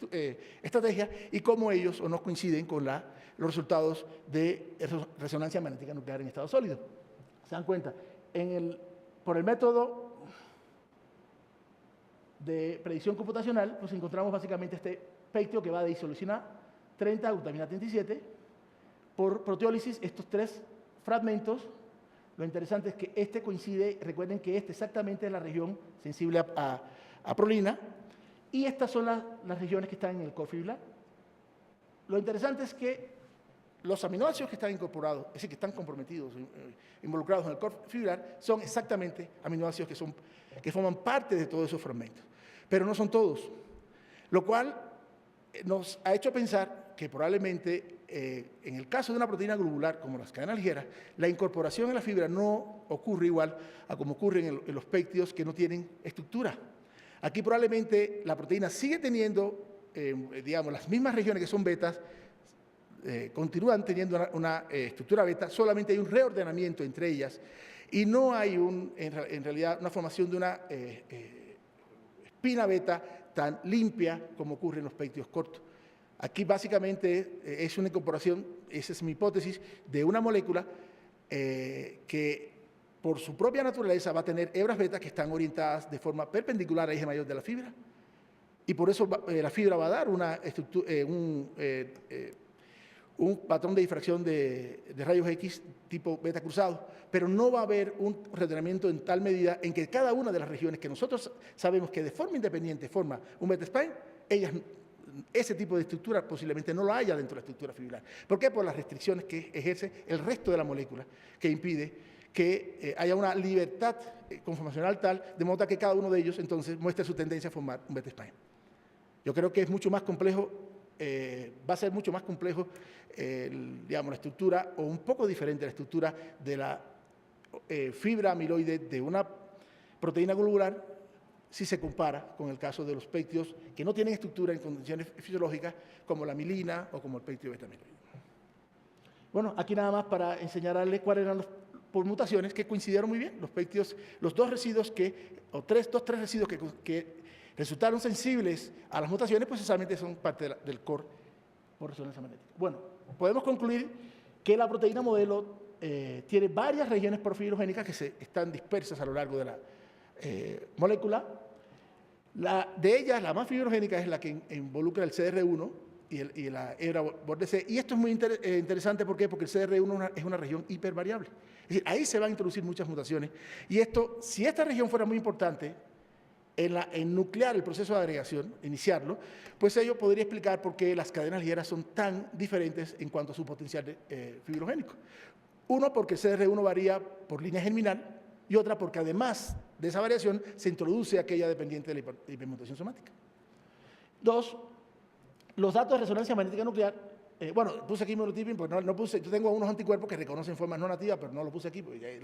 estrategias y cómo ellos o no coinciden con los resultados de resonancia magnética nuclear en estado sólido. ¿Se dan cuenta? Por el método de predicción computacional, pues encontramos básicamente este pectio que va de isoleucina 30 a glutamina 37. Por proteólisis, estos tres fragmentos, lo interesante es que este coincide, recuerden que este exactamente es la región sensible a prolina, Y estas son las regiones que están en el core fibrilar. Lo interesante es que los aminoácidos que están incorporados, es decir, que están comprometidos, involucrados en el core fibrilar, son exactamente aminoácidos que forman parte de todos esos fragmentos. Pero no son todos, lo cual nos ha hecho pensar que probablemente en el caso de una proteína globular como las cadenas ligeras, la incorporación en la fibra no ocurre igual a como ocurre en los péptidos que no tienen estructura. Aquí probablemente la proteína sigue teniendo, digamos, las mismas regiones que son betas, continúan teniendo una estructura beta, solamente hay un reordenamiento entre ellas y no hay en realidad una formación de una espina beta tan limpia como ocurre en los péptidos cortos. Aquí básicamente es una incorporación, esa es mi hipótesis, de una molécula que por su propia naturaleza va a tener hebras beta que están orientadas de forma perpendicular al eje mayor de la fibra y por eso la fibra va a dar un patrón de difracción de rayos X tipo beta cruzado, pero no va a haber un reordenamiento en tal medida en que cada una de las regiones que nosotros sabemos que de forma independiente forma un beta spline, ese tipo de estructura posiblemente no lo haya dentro de la estructura fibrilar. ¿Por qué? Por las restricciones que ejerce el resto de la molécula, que impide que haya una libertad conformacional tal, de modo que cada uno de ellos entonces muestre su tendencia a formar un beta spline. Yo creo que es mucho más complejo, va a ser mucho más complejo, digamos, la estructura, o un poco diferente la estructura de la fibra amiloide de una proteína globular, si se compara con el caso de los péptidos que no tienen estructura en condiciones fisiológicas, como la amilina o como el péptido beta-amiloide. Bueno, aquí nada más para enseñarles cuáles eran por mutaciones que coincidieron muy bien. Los péptidos, los dos residuos dos, tres residuos que resultaron sensibles a las mutaciones, pues precisamente son parte del core por resonancia magnética. Bueno, podemos concluir que la proteína modelo tiene varias regiones porfirogénicas que están dispersas a lo largo de la molécula. De ellas, la más fibrogénica es la que involucra el CDR1 y la hebra borde C. Y esto es muy interesante, ¿por qué? Porque el CDR1 es una región hipervariable. Es decir, ahí se van a introducir muchas mutaciones. Y esto, si esta región fuera muy importante en nuclear el proceso de agregación, iniciarlo, pues ello podría explicar por qué las cadenas ligeras son tan diferentes en cuanto a su potencial fibrogénico. Uno, porque el CDR1 varía por línea germinal, y otra porque además de esa variación se introduce aquella dependiente de la hipermutación somática. Dos, los datos de resonancia magnética nuclear, bueno, puse aquí monotipping porque no puse, yo tengo unos anticuerpos que reconocen formas no nativas, pero no los puse aquí porque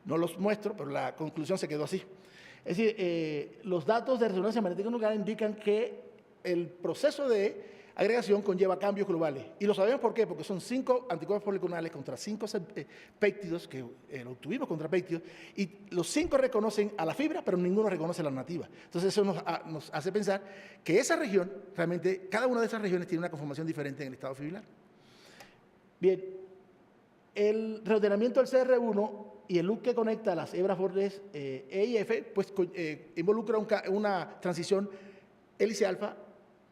no los muestro, pero la conclusión se quedó así. Es decir, los datos de resonancia magnética nuclear indican que el proceso de agregación conlleva cambios globales. Y lo sabemos por qué, porque son 5 anticuerpos policlonales contra 5 péptidos, que lo obtuvimos contra péptidos, y los 5 reconocen a la fibra, pero ninguno reconoce a la nativa. Entonces eso nos hace pensar que esa región, realmente, cada una de esas regiones tiene una conformación diferente en el estado fibrilar. Bien, el reordenamiento del CR1 y el loop que conecta las hebras bordes E y F, pues involucra una transición hélice alfa,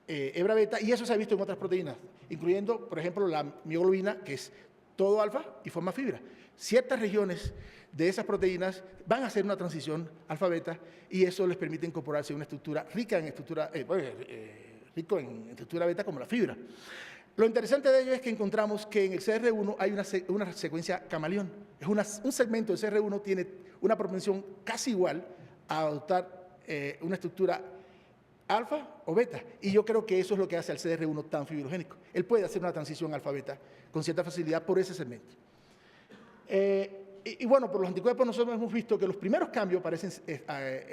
hebra beta, y eso se ha visto en otras proteínas, incluyendo, por ejemplo, la mioglobina, que es todo alfa y forma fibra. Ciertas regiones de esas proteínas van a hacer una transición alfa-beta y eso les permite incorporarse a una estructura rica en estructura, rico en estructura beta como la fibra. Lo interesante de ello es que encontramos que en el CR1 hay una secuencia camaleón. Un segmento del CR1 tiene una propensión casi igual a adoptar una estructura alfa o beta, y yo creo que eso es lo que hace al CDR1 tan fibrogénico. Él puede hacer una transición alfa-beta con cierta facilidad por ese segmento. Y bueno, por los anticuerpos nosotros hemos visto que los primeros cambios parecen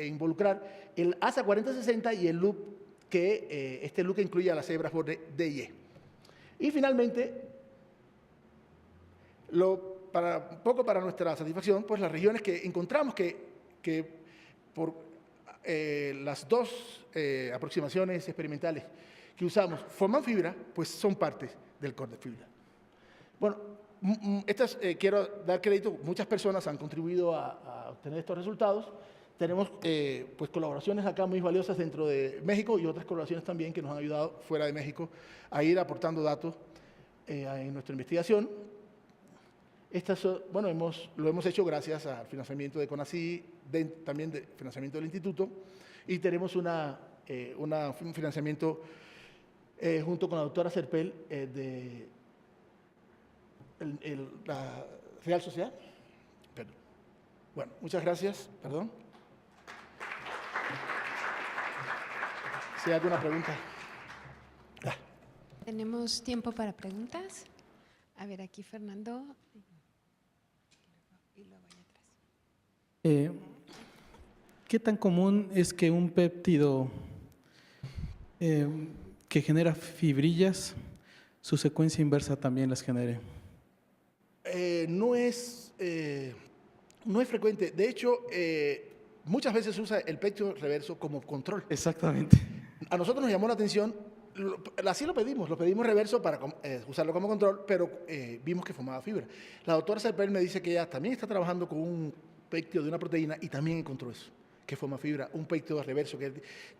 involucrar el ASA4060 y el loop este loop que incluye a las hebras borde D y E. Y finalmente, un poco para nuestra satisfacción, pues las regiones que encontramos que por las dos aproximaciones experimentales que usamos forman fibra, pues son partes del core de fibra. Bueno, quiero dar crédito, muchas personas han contribuido a obtener estos resultados. Tenemos pues colaboraciones acá muy valiosas dentro de México y otras colaboraciones también que nos han ayudado fuera de México a ir aportando datos en nuestra investigación. Bueno, lo hemos hecho gracias al financiamiento de CONACYT, también de financiamiento del instituto, y tenemos una un financiamiento junto con la doctora Serpel de la Real Sociedad. Perdón. Bueno, muchas gracias. Perdón. Si hay alguna pregunta. Tenemos tiempo para preguntas. A ver, aquí Fernando. Y luego allá atrás. ¿Qué tan común es que un péptido que genera fibrillas, su secuencia inversa también las genere? No es frecuente. De hecho, muchas veces se usa el péptido reverso como control. Exactamente. A nosotros nos llamó la atención, así lo pedimos reverso para usarlo como control, pero vimos que formaba fibra. La doctora Serpel me dice que ella también está trabajando con un péptido de una proteína y también encontró eso, que forma fibra, un péptido reverso.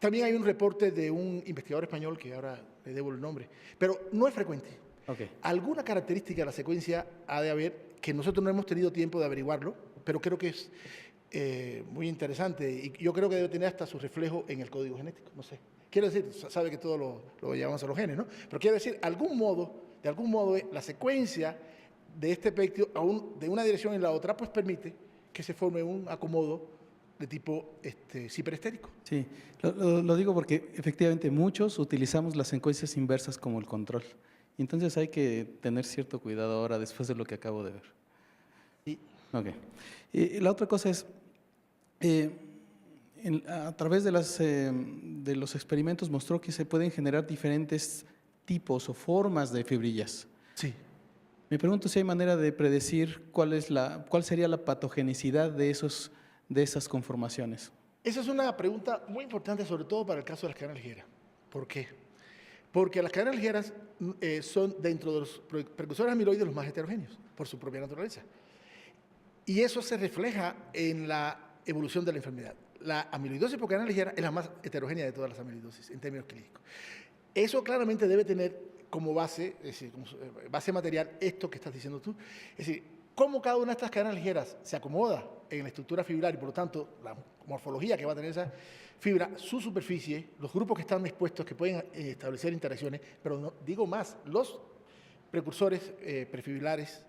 También hay un reporte de un investigador español, que ahora le debo el nombre, pero no es frecuente. Okay. Alguna característica de la secuencia ha de haber, que nosotros no hemos tenido tiempo de averiguarlo, pero creo que es muy interesante y yo creo que debe tener hasta su reflejo en el código genético, no sé. Quiero decir, sabe que todo lo llevamos a los genes, ¿no? Pero quiero decir, de algún modo, la secuencia de este péptido, de una dirección en la otra, pues permite que se forme un acomodo de tipo ciperestérico. Sí, lo digo porque efectivamente muchos utilizamos las secuencias inversas como el control. Entonces hay que tener cierto cuidado ahora después de lo que acabo de ver. Sí. Okay. Y la otra cosa es, a través de los experimentos mostró que se pueden generar diferentes tipos o formas de fibrillas. Sí. Me pregunto si hay manera de predecir cuál sería la patogenicidad de esas conformaciones. Esa es una pregunta muy importante, sobre todo para el caso de las cadenas ligeras. ¿Por qué? Porque las cadenas ligeras son, dentro de los precursores amiloides, los más heterogéneos, por su propia naturaleza. Y eso se refleja en la evolución de la enfermedad. La amiloidosis por cadena ligera es la más heterogénea de todas las amiloidosis en términos clínicos. Eso claramente debe tener como base, es decir, como base material esto que estás diciendo tú. Es decir, cómo cada una de estas cadenas ligeras se acomoda en la estructura fibrar y por lo tanto la morfología que va a tener esa fibra, su superficie, los grupos que están expuestos que pueden establecer interacciones, pero no, digo más, los precursores prefibrilares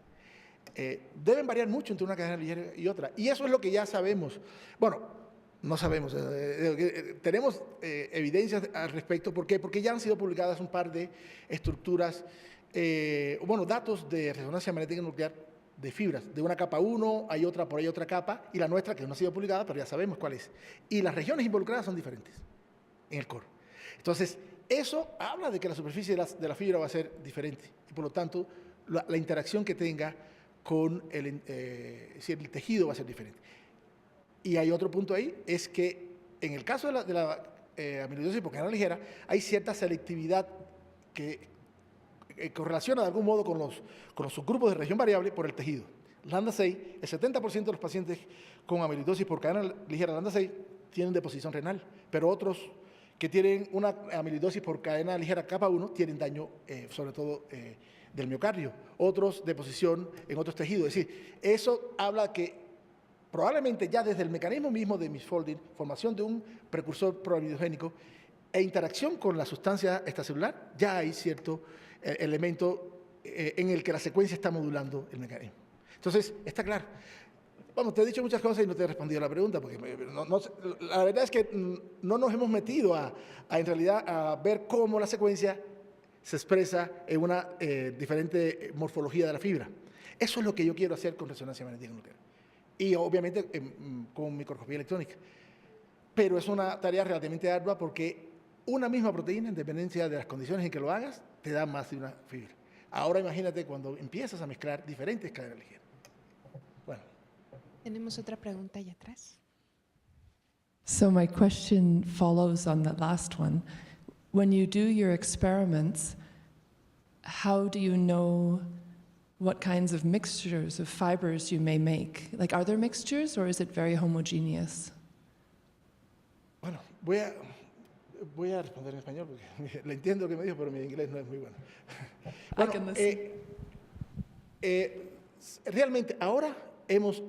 deben variar mucho entre una cadena ligera y otra. Y eso es lo que ya sabemos. Bueno, no sabemos, tenemos evidencias al respecto. ¿Por qué? Porque ya han sido publicadas un par de estructuras, datos de resonancia magnética nuclear de fibras. De una capa 1, hay otra, por ahí otra capa, y la nuestra que no ha sido publicada, pero ya sabemos cuál es. Y las regiones involucradas son diferentes en el core. Entonces, eso habla de que la superficie de la fibra va a ser diferente. Y por lo tanto, la interacción que tenga con el tejido va a ser diferente. Y hay otro punto ahí, es que en el caso de la amiloidosis por cadena ligera, hay cierta selectividad que correlaciona de algún modo con los subgrupos de región variable por el tejido. Lambda 6, el 70% de los pacientes con amiloidosis por cadena ligera Lambda 6 tienen deposición renal, pero otros que tienen una amiloidosis por cadena ligera capa 1 tienen daño, sobre todo del miocardio, otros deposición en otros tejidos. Es decir, eso habla que probablemente ya desde el mecanismo mismo de misfolding, formación de un precursor proamidogénico e interacción con la sustancia extracelular, ya hay cierto elemento en el que la secuencia está modulando el mecanismo. Entonces, está claro. Vamos, te he dicho muchas cosas y no te he respondido a la pregunta, porque la verdad es que no nos hemos metido en realidad a ver cómo la secuencia se expresa en una diferente morfología de la fibra. Eso es lo que yo quiero hacer con resonancia magnética nuclear. Y obviamente con microscopía electrónica. Pero es una tarea relativamente ardua porque una misma proteína, en dependencia de las condiciones en que lo hagas, te da más de una fibra. Ahora imagínate cuando empiezas a mezclar diferentes cadenas ligeras. Bueno. Tenemos otra pregunta allá atrás. So my question follows on that last one. When you do your experiments, how do you know what kinds of mixtures of fibers you may make? Like, are there mixtures or is it very homogeneous? Bueno, voy a responder en español porque le entiendo lo que me dijo, pero mi inglés no es muy bueno. Bueno, realmente ahora hemos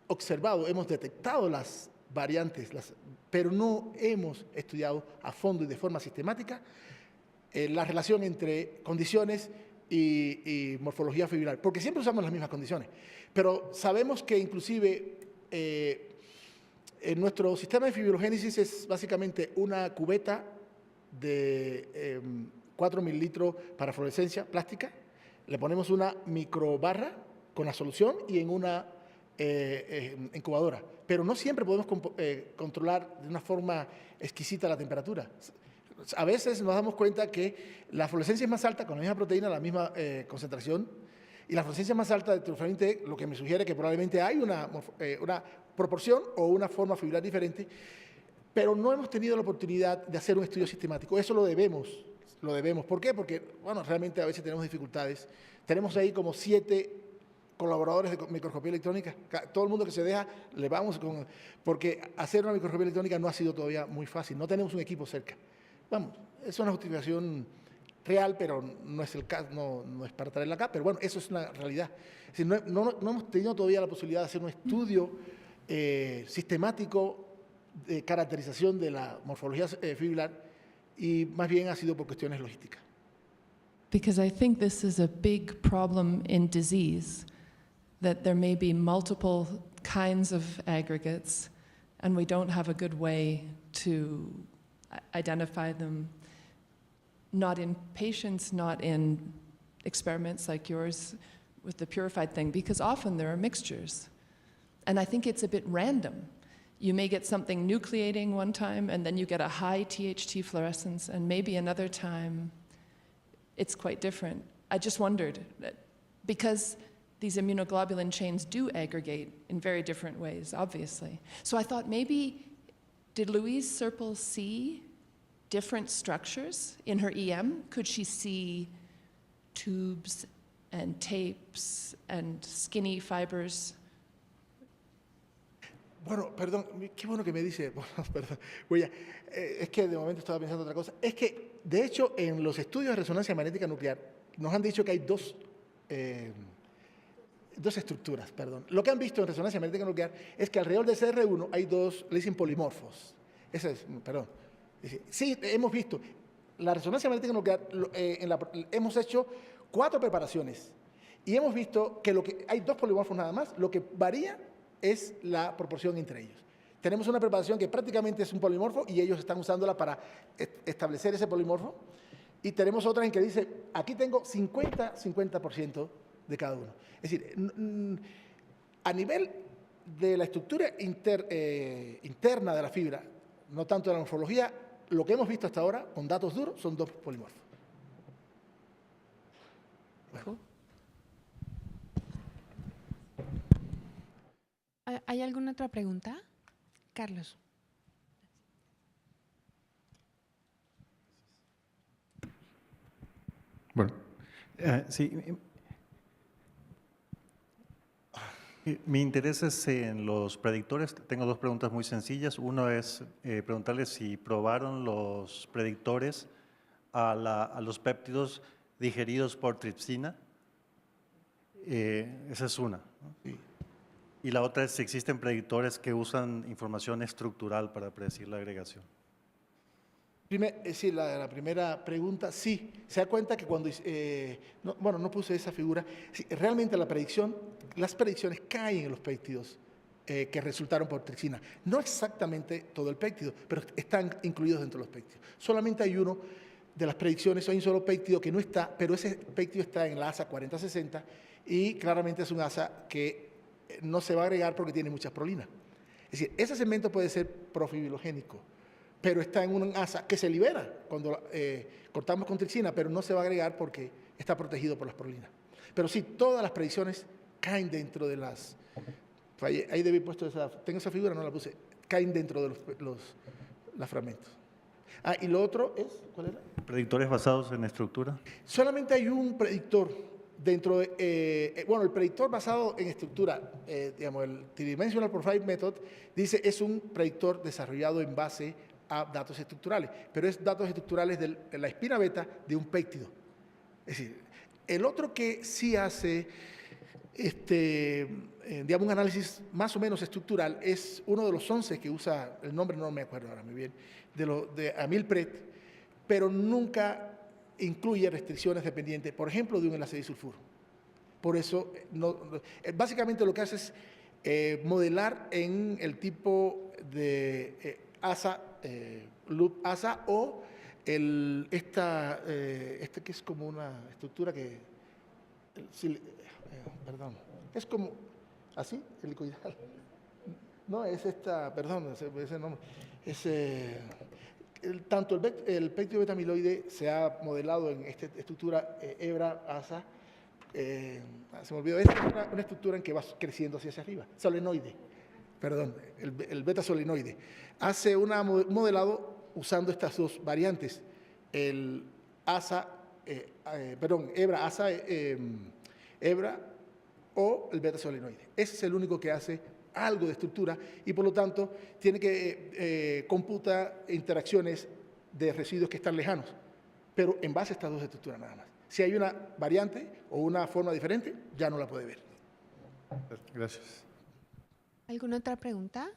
observado, hemos detectado las variantes, las pero no hemos estudiado a fondo y de forma sistemática la relación entre condiciones y morfología fibrilar, porque siempre usamos las mismas condiciones, pero sabemos que inclusive en nuestro sistema de fibrogénesis es básicamente una cubeta de 4 mililitros para fluorescencia plástica, le ponemos una microbarra con la solución y en una incubadora, pero no siempre podemos controlar de una forma exquisita la temperatura. A veces nos damos cuenta que la fluorescencia es más alta con la misma proteína, la misma concentración, y la fluorescencia más alta de trofeolín T, lo que me sugiere que probablemente hay una proporción o una forma fibrilar diferente, pero no hemos tenido la oportunidad de hacer un estudio sistemático. Eso lo debemos. ¿Por qué? Porque, bueno, realmente a veces tenemos dificultades. Tenemos ahí como 7 colaboradores de microscopía electrónica. Todo el mundo que se deja, le vamos con... Porque hacer una microscopía electrónica no ha sido todavía muy fácil. No tenemos un equipo cerca. Vamos, es una justificación real, pero no es el caso, no es para traerla acá, pero bueno, eso es una realidad. Es decir, no hemos tenido todavía la posibilidad de hacer un estudio sistemático de caracterización de la morfología fibrilar y más bien ha sido por cuestiones logísticas. Because I think this is a big problem in disease, that there may be multiple kinds of aggregates and we don't have a good way to identify them, not in patients, not in experiments like yours with the purified thing, because often there are mixtures. And I think it's a bit random. You may get something nucleating one time, and then you get a high THT fluorescence, and maybe another time it's quite different. I just wondered, because these immunoglobulin chains do aggregate in very different ways, obviously. So I thought maybe, did Louise Serpel see different structures in her EM? Could she see tubes and tapes and skinny fibers? Bueno, perdón, qué bueno que me dice, bueno, perdón, es que de momento estaba pensando otra cosa. Es que, de hecho, en los estudios de resonancia magnética nuclear nos han dicho que hay dos estructuras, perdón. Lo que han visto en resonancia magnética nuclear es que alrededor del CR1 hay dos, le dicen polimorfos. Sí, hemos visto. La resonancia magnética nuclear, hemos hecho 4 preparaciones y hemos visto que hay 2 polimorfos nada más, lo que varía es la proporción entre ellos. Tenemos una preparación que prácticamente es un polimorfo y ellos están usándola para establecer ese polimorfo. Y tenemos otra en que dice, aquí tengo 50% de cada uno. Es decir, a nivel de la estructura interna de la fibra, no tanto de la morfología, lo que hemos visto hasta ahora, con datos duros, son 2 polimorfos. Bueno. ¿Hay alguna otra pregunta? Carlos. Bueno, sí. Mi interés es en los predictores. Tengo 2 preguntas muy sencillas. Uno es preguntarles si probaron los predictores a los péptidos digeridos por tripsina. Esa es una, ¿no? Sí. Y la otra es si existen predictores que usan información estructural para predecir la agregación. Sí, la primera pregunta, sí. Se da cuenta que cuando, no puse esa figura, sí, realmente las predicciones caen en los péptidos que resultaron por tripsina. No exactamente todo el péptido, pero están incluidos dentro de los péptidos. Solamente hay uno de las predicciones, hay un solo péptido que no está, pero ese péptido está en la asa 4060 y claramente es un asa que no se va a agregar porque tiene muchas prolinas. Es decir, ese segmento puede ser profibrilogénico, pero está en un asa que se libera cuando cortamos con tripsina, pero no se va a agregar porque está protegido por las prolinas. Pero sí, todas las predicciones caen dentro de las... Ahí debí haber puesto tengo esa figura, no la puse. Caen dentro de los fragmentos. Y lo otro es, ¿cuál era? ¿Predictores basados en estructura? Solamente hay un predictor dentro de, el predictor basado en estructura, digamos, el Tridimensional Profile Method, dice es un predictor desarrollado en base a datos estructurales, pero es datos estructurales de la espina beta de un péptido. Es decir, el otro que sí hace digamos, un análisis más o menos estructural, es uno de los 11 que usa, el nombre no me acuerdo ahora muy bien, de Amilpret, pero nunca incluye restricciones dependientes, por ejemplo, de un enlace disulfuro. Por eso, básicamente lo que hace es modelar en el tipo de ASA, loop ASA, o este que es como una estructura que, perdón, es como así, helicoidal. No, es esta, perdón, ese nombre. Tanto el péptido beta-amiloide se ha modelado en esta estructura Hebra-ASA. Se me olvidó, es una estructura en que va creciendo hacia arriba, solenoide, perdón, el beta-solenoide. Hace un modelado usando estas dos variantes, el ASA, Hebra-ASA, Hebra o el beta-solenoide. Ese es el único que hace algo de estructura y por lo tanto tiene que computa interacciones de residuos que están lejanos, pero en base a estas dos estructuras nada más. Si hay una variante o una forma diferente, ya no la puede ver. Gracias. ¿Alguna otra pregunta?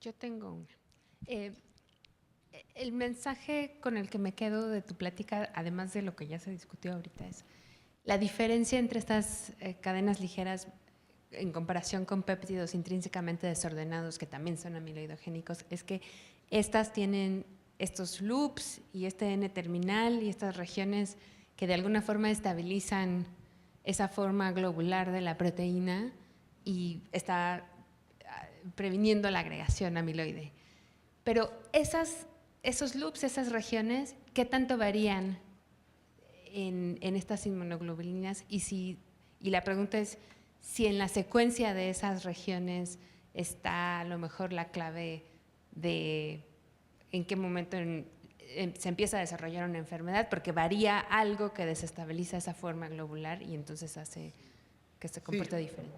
Yo tengo una. El mensaje con el que me quedo de tu plática, además de lo que ya se discutió ahorita, es la diferencia entre estas cadenas ligeras en comparación con péptidos intrínsecamente desordenados, que también son amiloidogénicos, es que estas tienen estos loops y este N-terminal y estas regiones que de alguna forma estabilizan esa forma globular de la proteína y está previniendo la agregación amiloide. Pero esos loops, esas regiones, ¿qué tanto varían en estas inmunoglobulinas? Y la pregunta es si en la secuencia de esas regiones está a lo mejor la clave de en qué momento se empieza a desarrollar una enfermedad, porque varía algo que desestabiliza esa forma globular y entonces hace que se comporte diferente.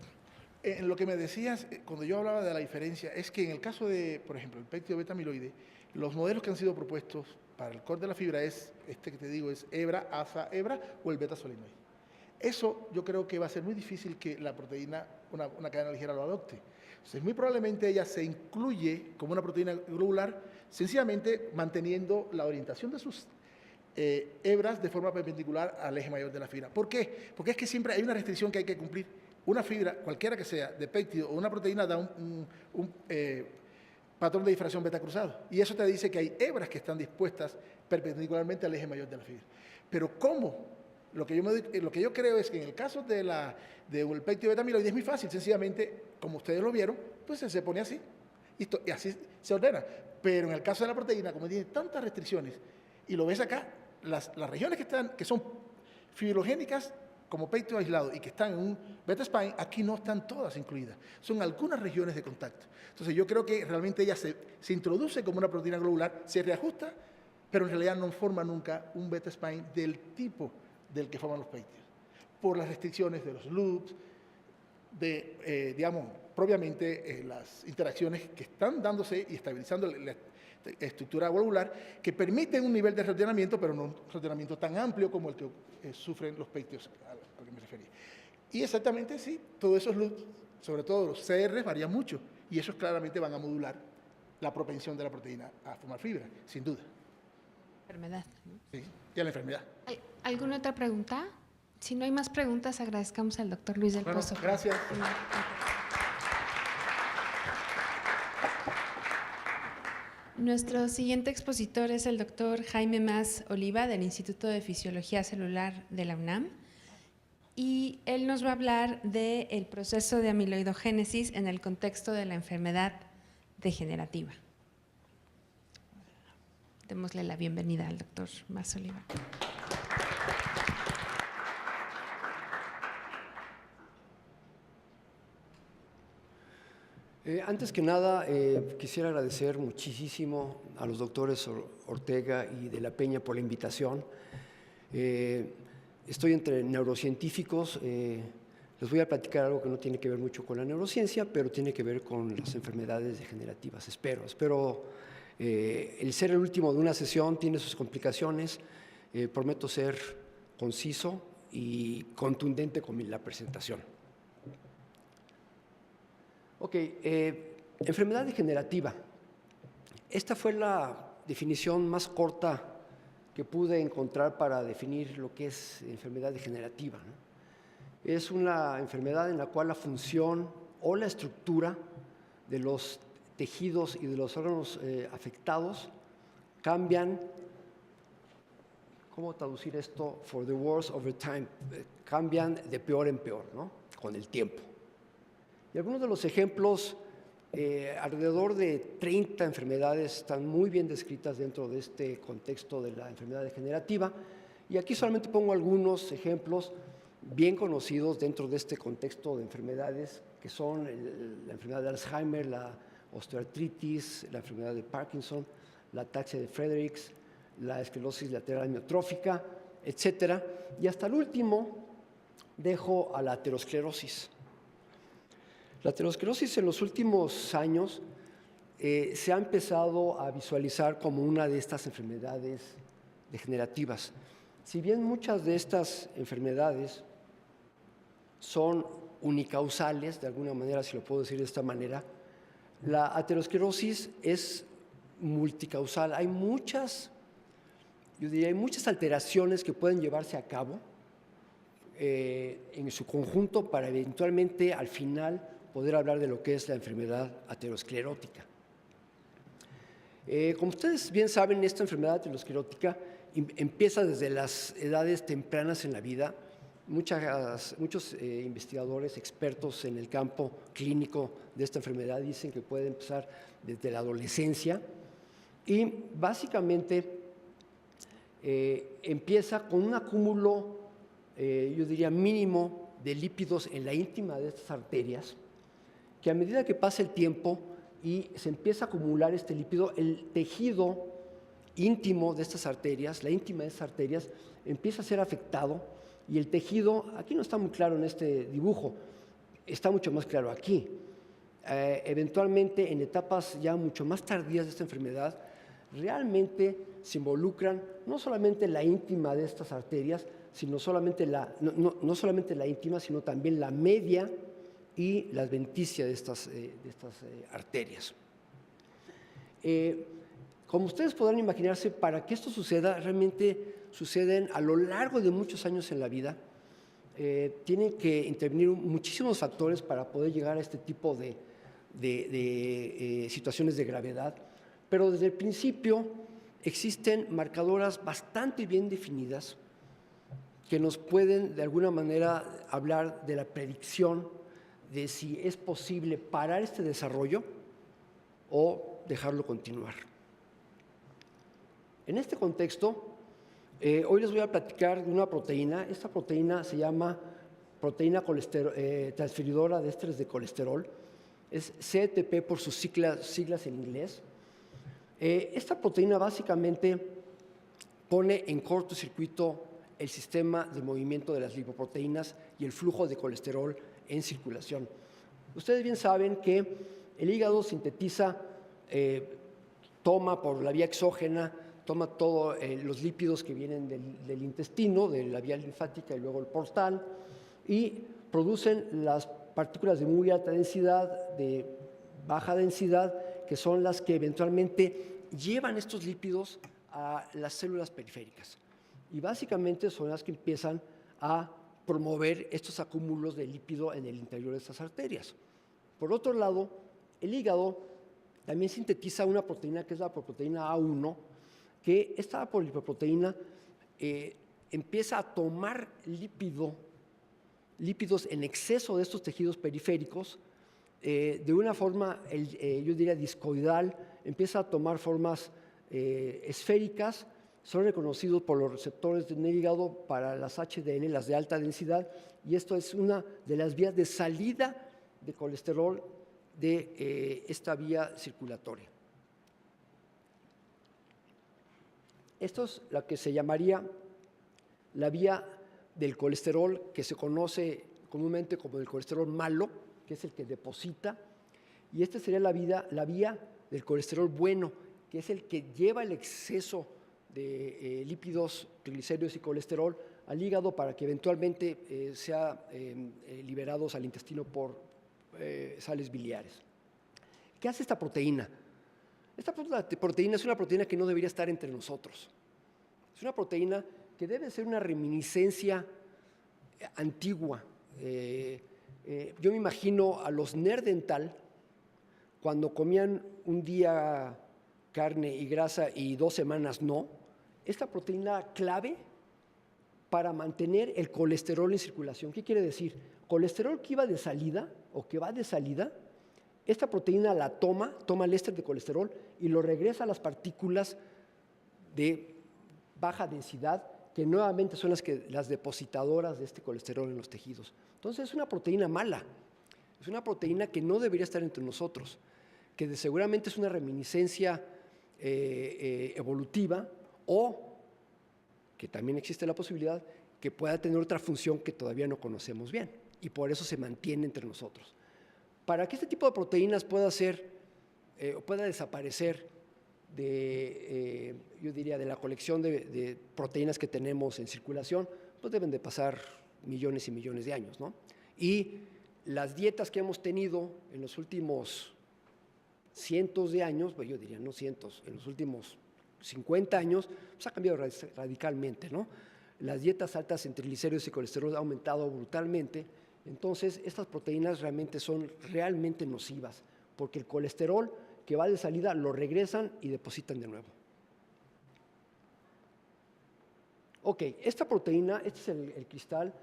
En lo que me decías, cuando yo hablaba de la diferencia, es que en el caso de, por ejemplo, el péptido beta-amiloide, los modelos que han sido propuestos para el core de la fibra es, este que te digo, es Hebra, ASA, Hebra o el beta-solenoide. Eso yo creo que va a ser muy difícil que la proteína, una cadena ligera lo adopte. Entonces, muy probablemente ella se incluye como una proteína globular, sencillamente manteniendo la orientación de sus hebras de forma perpendicular al eje mayor de la fibra. ¿Por qué? Porque es que siempre hay una restricción que hay que cumplir. Una fibra, cualquiera que sea, de péptido o una proteína, da un patrón de difracción beta cruzado. Y eso te dice que hay hebras que están dispuestas perpendicularmente al eje mayor de la fibra. Pero ¿cómo? Lo que yo creo es que en el caso del péptido beta-amiloide es muy fácil, sencillamente, como ustedes lo vieron, pues se pone así, y así se ordena. Pero en el caso de la proteína, como tiene tantas restricciones, y lo ves acá, las regiones que son fibrogénicas como péptido aislado y que están en un beta-spine, aquí no están todas incluidas. Son algunas regiones de contacto. Entonces yo creo que realmente ella se introduce como una proteína globular, se reajusta, pero en realidad no forma nunca un beta-spine del tipo del que forman los péptidos, por las restricciones de los loops, digamos, propiamente las interacciones que están dándose y estabilizando la estructura globular, que permiten un nivel de reordenamiento, pero no un reordenamiento tan amplio como el que sufren los péptidos al que me refería. Y exactamente sí, todos esos loops, sobre todo los CR, varían mucho, y esos claramente van a modular la propensión de la proteína a formar fibra, sin duda. Enfermedad, ¿no? Sí, y a la enfermedad. ¿Alguna otra pregunta? Si no hay más preguntas, agradezcamos al doctor Luis del Pozo. Gracias. Nuestro siguiente expositor es el doctor Jaime Mas Oliva, del Instituto de Fisiología Celular de la UNAM, y él nos va a hablar del proceso de amiloidogénesis en el contexto de la enfermedad degenerativa. Démosle la bienvenida al doctor Mas Oliva. Antes que nada, quisiera agradecer muchísimo a los doctores Ortega y de la Peña por la invitación. Estoy entre neurocientíficos. Les voy a platicar algo que no tiene que ver mucho con la neurociencia, pero tiene que ver con las enfermedades degenerativas. Espero el ser el último de una sesión tiene sus complicaciones. Prometo ser conciso y contundente con la presentación. Ok, enfermedad degenerativa. Esta fue la definición más corta que pude encontrar para definir lo que es enfermedad degenerativa, ¿no? Es una enfermedad en la cual la función o la estructura de los tejidos y de los órganos afectados cambian. ¿Cómo traducir esto? For the worse over time. Cambian de peor en peor, ¿no? Con el tiempo. Y algunos de los ejemplos, alrededor de 30 enfermedades están muy bien descritas dentro de este contexto de la enfermedad degenerativa. Y aquí solamente pongo algunos ejemplos bien conocidos dentro de este contexto de enfermedades, que son la enfermedad de Alzheimer, la osteoartritis, la enfermedad de Parkinson, la ataxia de Friedreichs, la esclerosis lateral amiotrófica, etcétera. Y hasta el último dejo a la aterosclerosis. La aterosclerosis en los últimos años se ha empezado a visualizar como una de estas enfermedades degenerativas. Si bien muchas de estas enfermedades son unicausales, de alguna manera, si lo puedo decir de esta manera, la aterosclerosis es multicausal. Hay muchas, yo diría, hay muchas alteraciones que pueden llevarse a cabo en su conjunto para eventualmente, al final, poder hablar de lo que es la enfermedad aterosclerótica. Como ustedes bien saben, esta enfermedad aterosclerótica empieza desde las edades tempranas en la vida. Muchos investigadores, expertos en el campo clínico de esta enfermedad dicen que puede empezar desde la adolescencia y básicamente empieza con un acúmulo, yo diría mínimo, de lípidos en la íntima de estas arterias, que a medida que pasa el tiempo y se empieza a acumular este lípido, el tejido íntimo de estas arterias, la íntima de estas arterias, empieza a ser afectado. Y el tejido, aquí no está muy claro en este dibujo, está mucho más claro aquí. Eventualmente, en etapas ya mucho más tardías de esta enfermedad, realmente se involucran no solamente la íntima de estas arterias, sino no solamente la íntima, sino también la media y la adventicia de estas arterias. Como ustedes podrán imaginarse, para que esto suceda, realmente suceden a lo largo de muchos años en la vida. Tienen que intervenir muchísimos factores para poder llegar a este tipo de situaciones de gravedad, pero desde el principio existen marcadoras bastante bien definidas que nos pueden de alguna manera hablar de la predicción de si es posible parar este desarrollo o dejarlo continuar. En este contexto, hoy les voy a platicar de una proteína. Esta proteína se llama proteína transferidora de ésteres de colesterol. Es CETP por sus siglas en inglés. Esta proteína básicamente pone en cortocircuito el sistema de movimiento de las lipoproteínas y el flujo de colesterol en circulación. Ustedes bien saben que el hígado sintetiza, toma por la vía exógena, toma todos los lípidos que vienen del intestino, de la vía linfática y luego el portal, y producen las partículas de muy alta densidad, de baja densidad, que son las que eventualmente llevan estos lípidos a las células periféricas. Y básicamente son las que empiezan a promover estos acúmulos de lípido en el interior de estas arterias. Por otro lado, el hígado también sintetiza una proteína que es la proteína A1, que esta poliproteína empieza a tomar lípidos en exceso de estos tejidos periféricos, de una forma, yo diría, discoidal, empieza a tomar formas esféricas. Son reconocidos por los receptores del hígado para las HDL, las de alta densidad, y esto es una de las vías de salida de colesterol de esta vía circulatoria. Esto es lo que se llamaría la vía del colesterol, que se conoce comúnmente como el colesterol malo, que es el que deposita, y esta sería la vía del colesterol bueno, que es el que lleva el exceso de lípidos, triglicéridos y colesterol al hígado para que eventualmente sean liberados al intestino por sales biliares. ¿Qué hace esta proteína? Esta proteína es una proteína que no debería estar entre nosotros. Es una proteína que debe ser una reminiscencia antigua. Yo me imagino a los Neandertal cuando comían un día carne y grasa y 2 semanas no. Esta proteína clave para mantener el colesterol en circulación. ¿Qué quiere decir? Colesterol que iba de salida o que va de salida, esta proteína la toma el éster de colesterol y lo regresa a las partículas de baja densidad, que nuevamente son las depositadoras de este colesterol en los tejidos. Entonces es una proteína mala, es una proteína que no debería estar entre nosotros, que seguramente es una reminiscencia evolutiva o que también existe la posibilidad que pueda tener otra función que todavía no conocemos bien y por eso se mantiene entre nosotros. Para que este tipo de proteínas pueda desaparecer yo diría, de la colección de proteínas que tenemos en circulación, pues deben de pasar millones y millones de años, ¿no? Y las dietas que hemos tenido en los últimos cientos de años, pues yo diría no cientos, en los últimos 50 años, pues ha cambiado radicalmente, ¿no? Las dietas altas en triglicéridos y colesterol han aumentado brutalmente, entonces estas proteínas realmente son realmente nocivas, porque el colesterol que va de salida lo regresan y depositan de nuevo. Ok, esta proteína, este es el cristal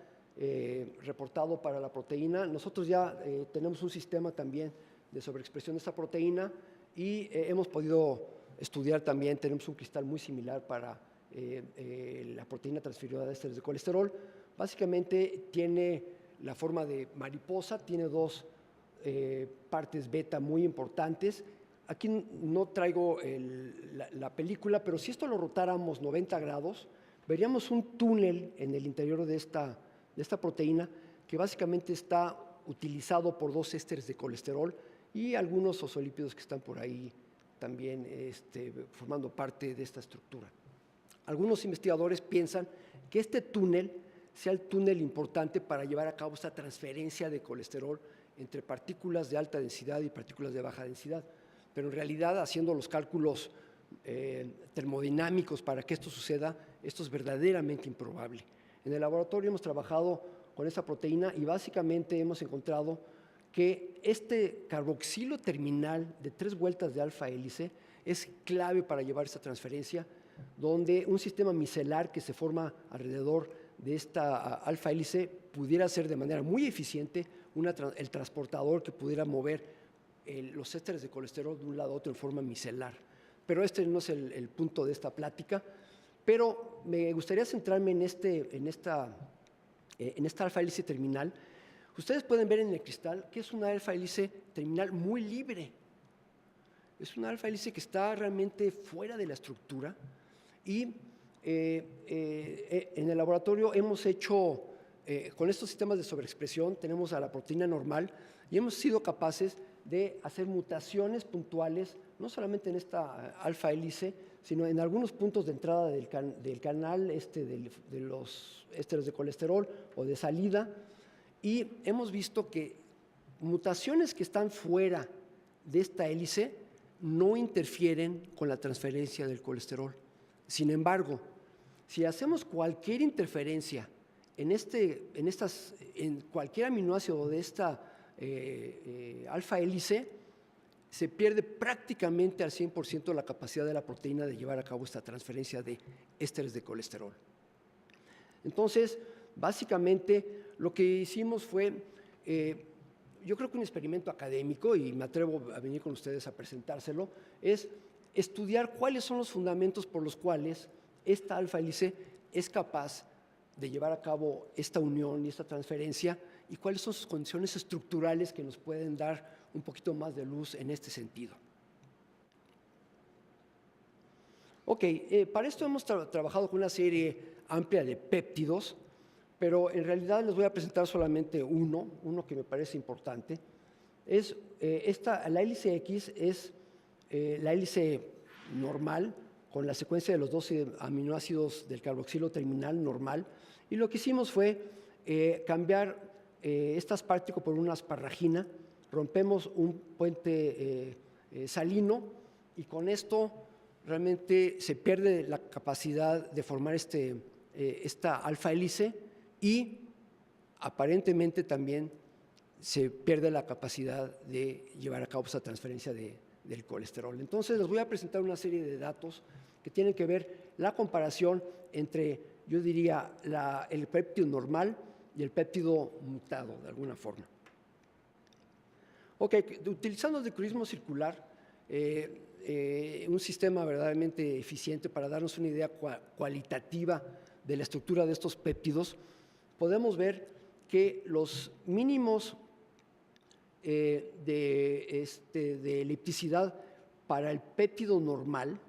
reportado para la proteína. Nosotros ya tenemos un sistema también de sobreexpresión de esta proteína y hemos podido estudiar también, tenemos un cristal muy similar para la proteína transferida de ésteres de colesterol. Básicamente tiene la forma de mariposa, tiene 2 partes beta muy importantes. Aquí no traigo la película, pero si esto lo rotáramos 90 grados, veríamos un túnel en el interior de esta proteína que básicamente está utilizado por 2 ésteres de colesterol y algunos fosfolípidos que están por ahí también formando parte de esta estructura. Algunos investigadores piensan que este túnel sea el túnel importante para llevar a cabo esta transferencia de colesterol entre partículas de alta densidad y partículas de baja densidad. Pero en realidad, haciendo los cálculos termodinámicos para que esto suceda, esto es verdaderamente improbable. En el laboratorio hemos trabajado con esta proteína y básicamente hemos encontrado que este carboxilo terminal de 3 vueltas de alfa hélice es clave para llevar esta transferencia, donde un sistema micelar que se forma alrededor de esta alfa hélice pudiera ser de manera muy eficiente el transportador que pudiera mover los ésteres de colesterol de un lado a otro en forma micelar. Pero este no es el punto de esta plática, pero me gustaría centrarme en esta alfa hélice terminal. Ustedes pueden ver en el cristal que es una alfa hélice terminal muy libre. Es una alfa hélice que está realmente fuera de la estructura y en el laboratorio hemos hecho, con estos sistemas de sobreexpresión, tenemos a la proteína normal y hemos sido capaces de hacer mutaciones puntuales, no solamente en esta alfa hélice, sino en algunos puntos de entrada del canal de los ésteres de colesterol o de salida, y hemos visto que mutaciones que están fuera de esta hélice no interfieren con la transferencia del colesterol. Sin embargo, si hacemos cualquier interferencia en cualquier aminoácido de esta alfa hélice, se pierde prácticamente al 100% la capacidad de la proteína de llevar a cabo esta transferencia de ésteres de colesterol. Entonces, básicamente, lo que hicimos fue, yo creo que un experimento académico, y me atrevo a venir con ustedes a presentárselo, es estudiar cuáles son los fundamentos por los cuales esta alfa hélice es capaz de llevar a cabo esta unión y esta transferencia y cuáles son sus condiciones estructurales que nos pueden dar un poquito más de luz en este sentido. Ok, para esto hemos trabajado con una serie amplia de péptidos, pero en realidad les voy a presentar solamente uno que me parece importante. La hélice X es la hélice normal, con la secuencia de los 12 aminoácidos del carboxilo terminal normal, Y lo que hicimos fue cambiar estas partículas por una asparragina, rompemos un puente salino y con esto realmente se pierde la capacidad de formar esta alfa hélice y aparentemente también se pierde la capacidad de llevar a cabo esa transferencia del colesterol. Entonces les voy a presentar una serie de datos que tienen que ver la comparación entre, yo diría, el péptido normal y el péptido mutado, de alguna forma. Ok, utilizando el decruismo circular, un sistema verdaderamente eficiente para darnos una idea cualitativa de la estructura de estos péptidos, podemos ver que los mínimos de elipticidad para el péptido normal,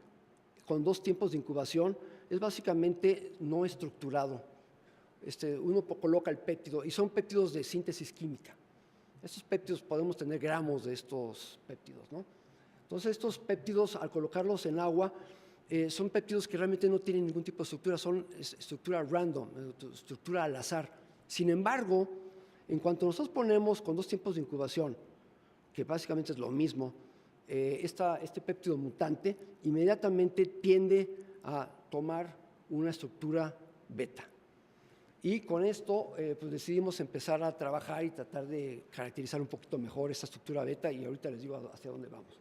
con 2 tiempos de incubación, es básicamente no estructurado. Uno coloca el péptido, y son péptidos de síntesis química. Estos péptidos, podemos tener gramos de estos péptidos, ¿no? Entonces, estos péptidos, al colocarlos en agua, son péptidos que realmente no tienen ningún tipo de estructura, son estructura random, estructura al azar. Sin embargo, en cuanto nosotros ponemos con 2 tiempos de incubación, que básicamente es lo mismo, este péptido mutante inmediatamente tiende a tomar una estructura beta. Y con esto pues decidimos empezar a trabajar y tratar de caracterizar un poquito mejor esta estructura beta y ahorita les digo hacia dónde vamos.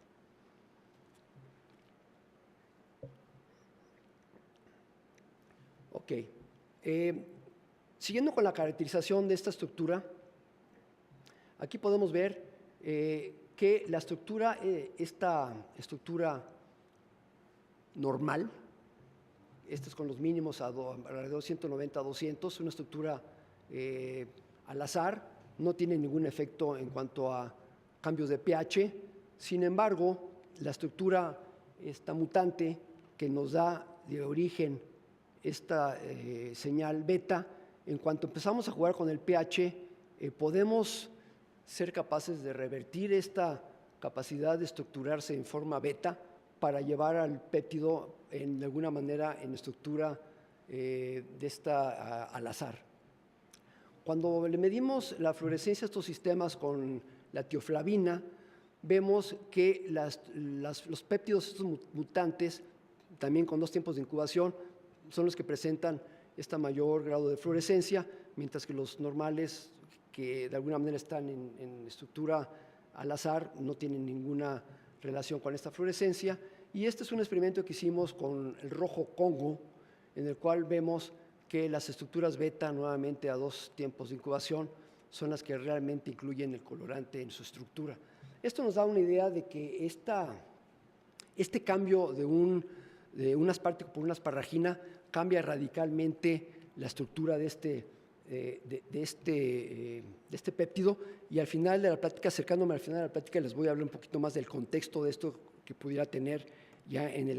Ok. Siguiendo con la caracterización de esta estructura, aquí podemos ver que la estructura, esta estructura normal, esta es con los mínimos alrededor de 190 a 200, una estructura al azar, no tiene ningún efecto en cuanto a cambios de pH. Sin embargo, la estructura esta mutante que nos da de origen esta señal beta, en cuanto empezamos a jugar con el pH, podemos ser capaces de revertir esta capacidad de estructurarse en forma beta para llevar al péptido de alguna manera en estructura al azar. Cuando le medimos la fluorescencia a estos sistemas con la tioflavina, vemos que los péptidos estos mutantes, también con 2 tiempos de incubación, son los que presentan este mayor grado de fluorescencia, mientras que los normales, que de alguna manera están en estructura al azar, no tienen ninguna relación con esta fluorescencia. Y este es un experimento que hicimos con el rojo Congo, en el cual vemos que las estructuras beta, nuevamente a 2 tiempos de incubación, son las que realmente incluyen el colorante en su estructura. Esto nos da una idea de que este cambio de unas partículas por una asparragina cambia radicalmente la estructura de este péptido, y al final de la plática, acercándome al final de la plática, les voy a hablar un poquito más del contexto de esto que pudiera tener ya en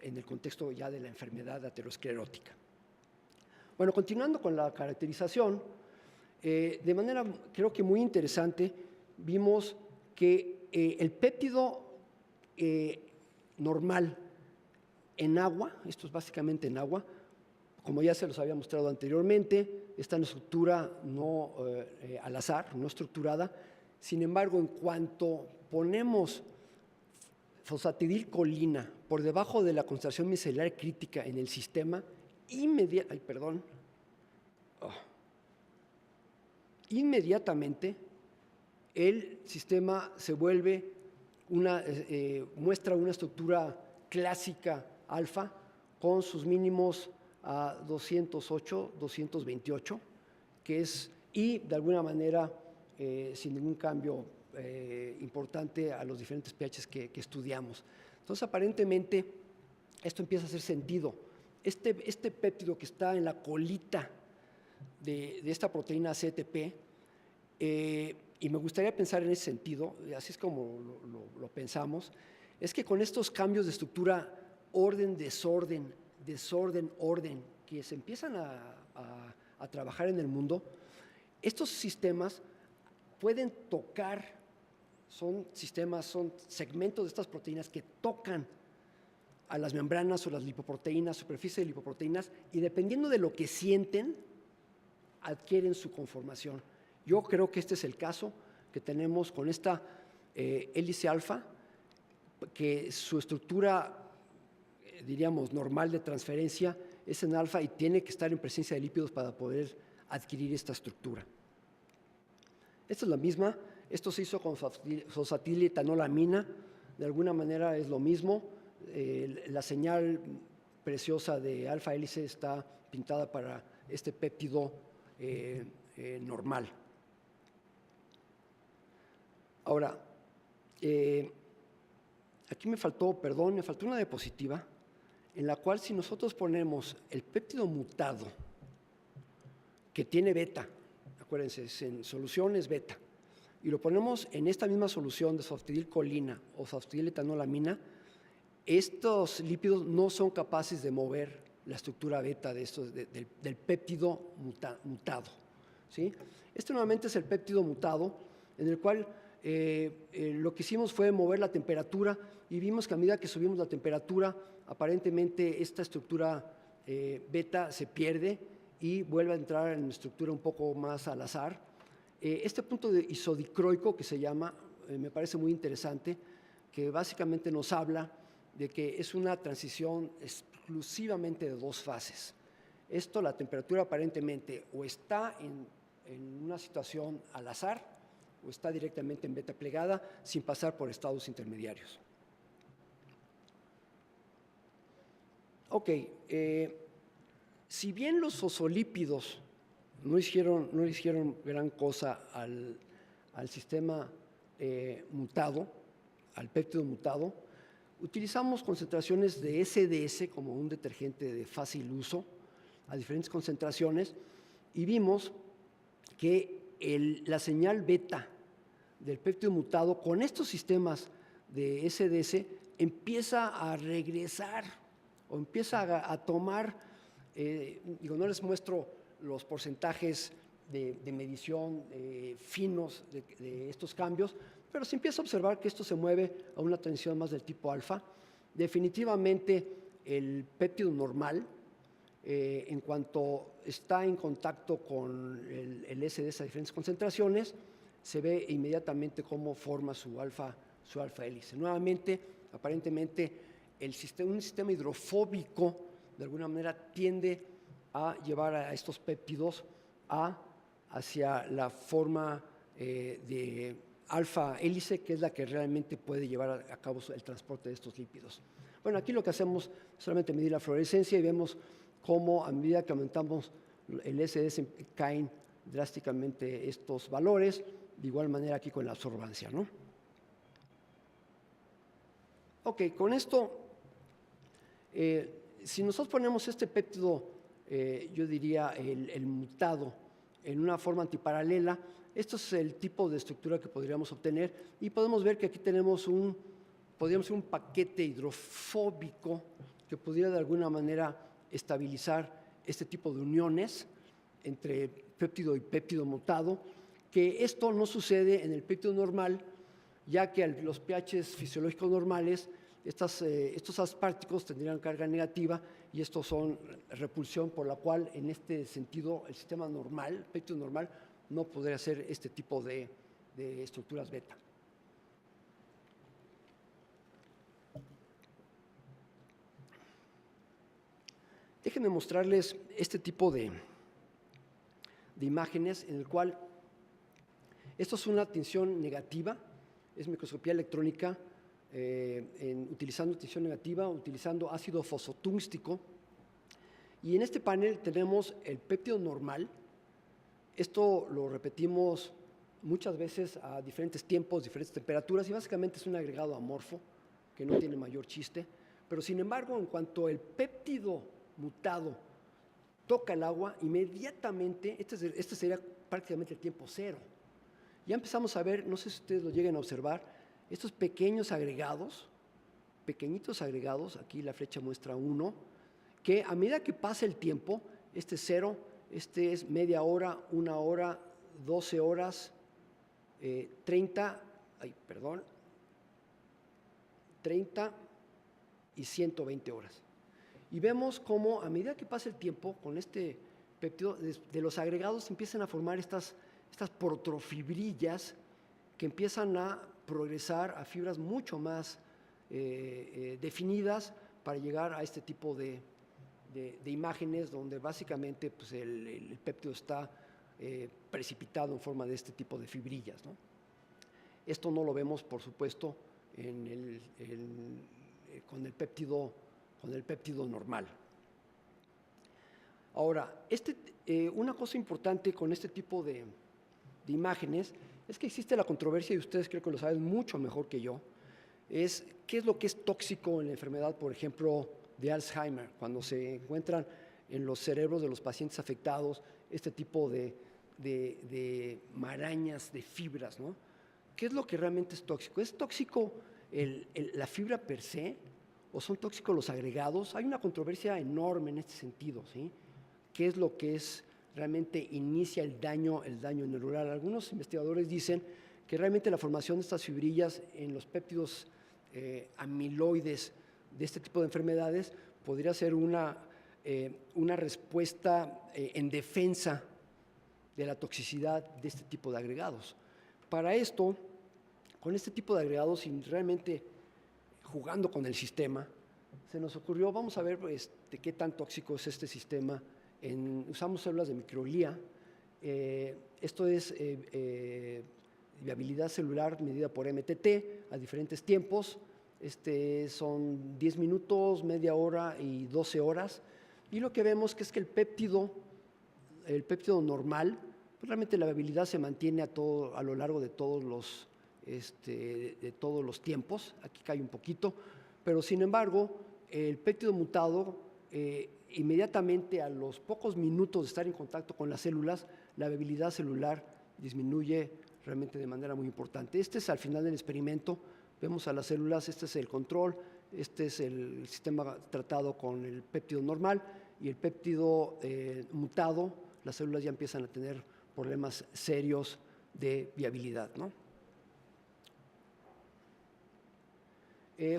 el contexto ya de la enfermedad aterosclerótica. Bueno, continuando con la caracterización, de manera creo que muy interesante, vimos que el péptido normal en agua, esto es básicamente en agua, como ya se los había mostrado anteriormente, está en estructura no al azar, no estructurada. Sin embargo, en cuanto ponemos fosfatidilcolina por debajo de la concentración micelar crítica en el sistema, inmediatamente el sistema se vuelve muestra una estructura clásica alfa con sus mínimos a 208, 228, y de alguna manera sin ningún cambio importante a los diferentes pHs que estudiamos. Entonces, aparentemente, esto empieza a hacer sentido. Este péptido que está en la colita de esta proteína CTP, y me gustaría pensar en ese sentido, así es como lo pensamos, es que con estos cambios de estructura orden, desorden, desorden, orden, que se empiezan a trabajar en el mundo, estos sistemas pueden tocar, son segmentos de estas proteínas que tocan a las membranas o las lipoproteínas, superficie de lipoproteínas, y dependiendo de lo que sienten, adquieren su conformación. Yo creo que este es el caso que tenemos con esta hélice alfa, que su estructura, diríamos, normal de transferencia es en alfa y tiene que estar en presencia de lípidos para poder adquirir esta estructura. Esta es la misma. Esto se hizo con fosfatidiletoanolamina. De alguna manera es lo mismo. La señal preciosa de alfa hélice está pintada para este péptido normal. Ahora, aquí me faltó una diapositiva en la cual si nosotros ponemos el péptido mutado que tiene beta, acuérdense, en solución es beta, y lo ponemos en esta misma solución de fosfatidilcolina o fosfatidiletoanolamina, estos lípidos no son capaces de mover la estructura beta del péptido mutado. ¿Sí? Este nuevamente es el péptido mutado, en el cual lo que hicimos fue mover la temperatura y vimos que a medida que subimos la temperatura, aparentemente esta estructura beta se pierde y vuelve a entrar en una estructura un poco más al azar. Este punto de isodicroico que se llama, me parece muy interesante, que básicamente nos habla de que es una transición exclusivamente de dos fases. Esto, la temperatura aparentemente o está en una situación al azar o está directamente en beta plegada sin pasar por estados intermediarios. Ok, si bien los fosfolípidos no hicieron gran cosa al sistema mutado, al péptido mutado, utilizamos concentraciones de SDS como un detergente de fácil uso a diferentes concentraciones y vimos que la señal beta del péptido mutado con estos sistemas de SDS empieza a regresar o empieza a tomar, no les muestro los porcentajes de medición finos de estos cambios, pero se empieza a observar que esto se mueve a una transición más del tipo alfa. Definitivamente el péptido normal, en cuanto está en contacto con el SDS a diferentes concentraciones, se ve inmediatamente cómo forma su alfa hélice. Nuevamente, aparentemente, un sistema hidrofóbico de alguna manera tiende a llevar a estos péptidos hacia la forma de alfa hélice, que es la que realmente puede llevar a cabo el transporte de estos lípidos. Bueno, aquí lo que hacemos es solamente medir la fluorescencia y vemos cómo a medida que aumentamos el SDS caen drásticamente estos valores, de igual manera aquí con la absorbancia, ¿no? Ok, con esto, si nosotros ponemos este péptido, yo diría el mutado, en una forma antiparalela, esto es el tipo de estructura que podríamos obtener y podemos ver que aquí podríamos ser un paquete hidrofóbico que pudiera de alguna manera estabilizar este tipo de uniones entre péptido y péptido mutado, que esto no sucede en el péptido normal, ya que los pHs fisiológicos normales, estos asparticos tendrían carga negativa y estos son repulsión, por la cual en este sentido el sistema normal, el péptido normal, no podría hacer este tipo de estructuras beta. Déjenme mostrarles este tipo de imágenes en el cual esto es una tinción negativa, es microscopía electrónica utilizando tinción negativa, utilizando ácido fosfotúngstico. Y en este panel tenemos el péptido normal. Esto lo repetimos muchas veces a diferentes tiempos, diferentes temperaturas y básicamente es un agregado amorfo que no tiene mayor chiste. Pero sin embargo, en cuanto el péptido mutado toca el agua, inmediatamente, este sería prácticamente el tiempo cero. Ya empezamos a ver, no sé si ustedes lo lleguen a observar, estos pequeños agregados, pequeñitos agregados, aquí la flecha muestra 1, que a medida que pasa el tiempo, este es 0, este es media hora, 1 hora, 12 horas, 30 y 120 horas. Y vemos cómo a medida que pasa el tiempo con este de los agregados empiezan a formar estas protofibrillas que empiezan a progresar a fibras mucho más definidas para llegar a este tipo de imágenes donde básicamente pues, el péptido está precipitado en forma de este tipo de fibrillas, ¿no? Esto no lo vemos, por supuesto, con el péptido normal. Ahora, una cosa importante con este tipo de imágenes es que existe la controversia, y ustedes creo que lo saben mucho mejor que yo, es qué es lo que es tóxico en la enfermedad, por ejemplo, de Alzheimer, cuando se encuentran en los cerebros de los pacientes afectados este tipo de marañas de fibras, ¿no? ¿Qué es lo que realmente es tóxico? ¿Es tóxico la fibra per se o son tóxicos los agregados? Hay una controversia enorme en este sentido, ¿sí? ¿Qué es lo que realmente inicia el daño neuronal? Algunos investigadores dicen que realmente la formación de estas fibrillas en los péptidos amiloides de este tipo de enfermedades podría ser una respuesta en defensa de la toxicidad de este tipo de agregados. Para esto, con este tipo de agregados y realmente jugando con el sistema, se nos ocurrió, vamos a ver qué tan tóxico es este sistema. Usamos células de microglía. Esto es viabilidad celular medida por MTT a diferentes tiempos. Son 10 minutos, media hora y 12 horas. Y lo que vemos es que el péptido normal, pues realmente la viabilidad se mantiene a lo largo de todos los tiempos. Aquí cae un poquito, pero sin embargo, el péptido mutado, inmediatamente a los pocos minutos de estar en contacto con las células, la viabilidad celular disminuye realmente de manera muy importante. Este es al final del experimento. Vemos a las células, este es el control, este es el sistema tratado con el péptido normal y el péptido mutado, las células ya empiezan a tener problemas serios de viabilidad, ¿no?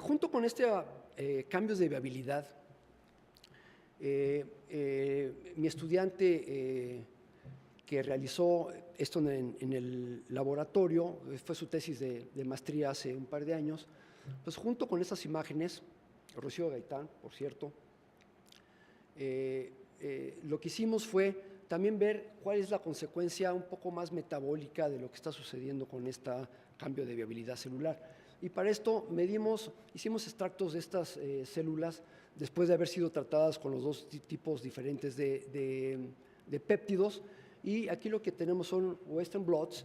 Junto con cambios de viabilidad, mi estudiante que realizó esto en el laboratorio, fue su tesis de maestría hace un par de años, pues junto con estas imágenes, Rocío Gaitán, por cierto, lo que hicimos fue también ver cuál es la consecuencia un poco más metabólica de lo que está sucediendo con este cambio de viabilidad celular. Y para esto hicimos extractos de estas células después de haber sido tratadas con los dos tipos diferentes de péptidos. Y aquí lo que tenemos son Western blots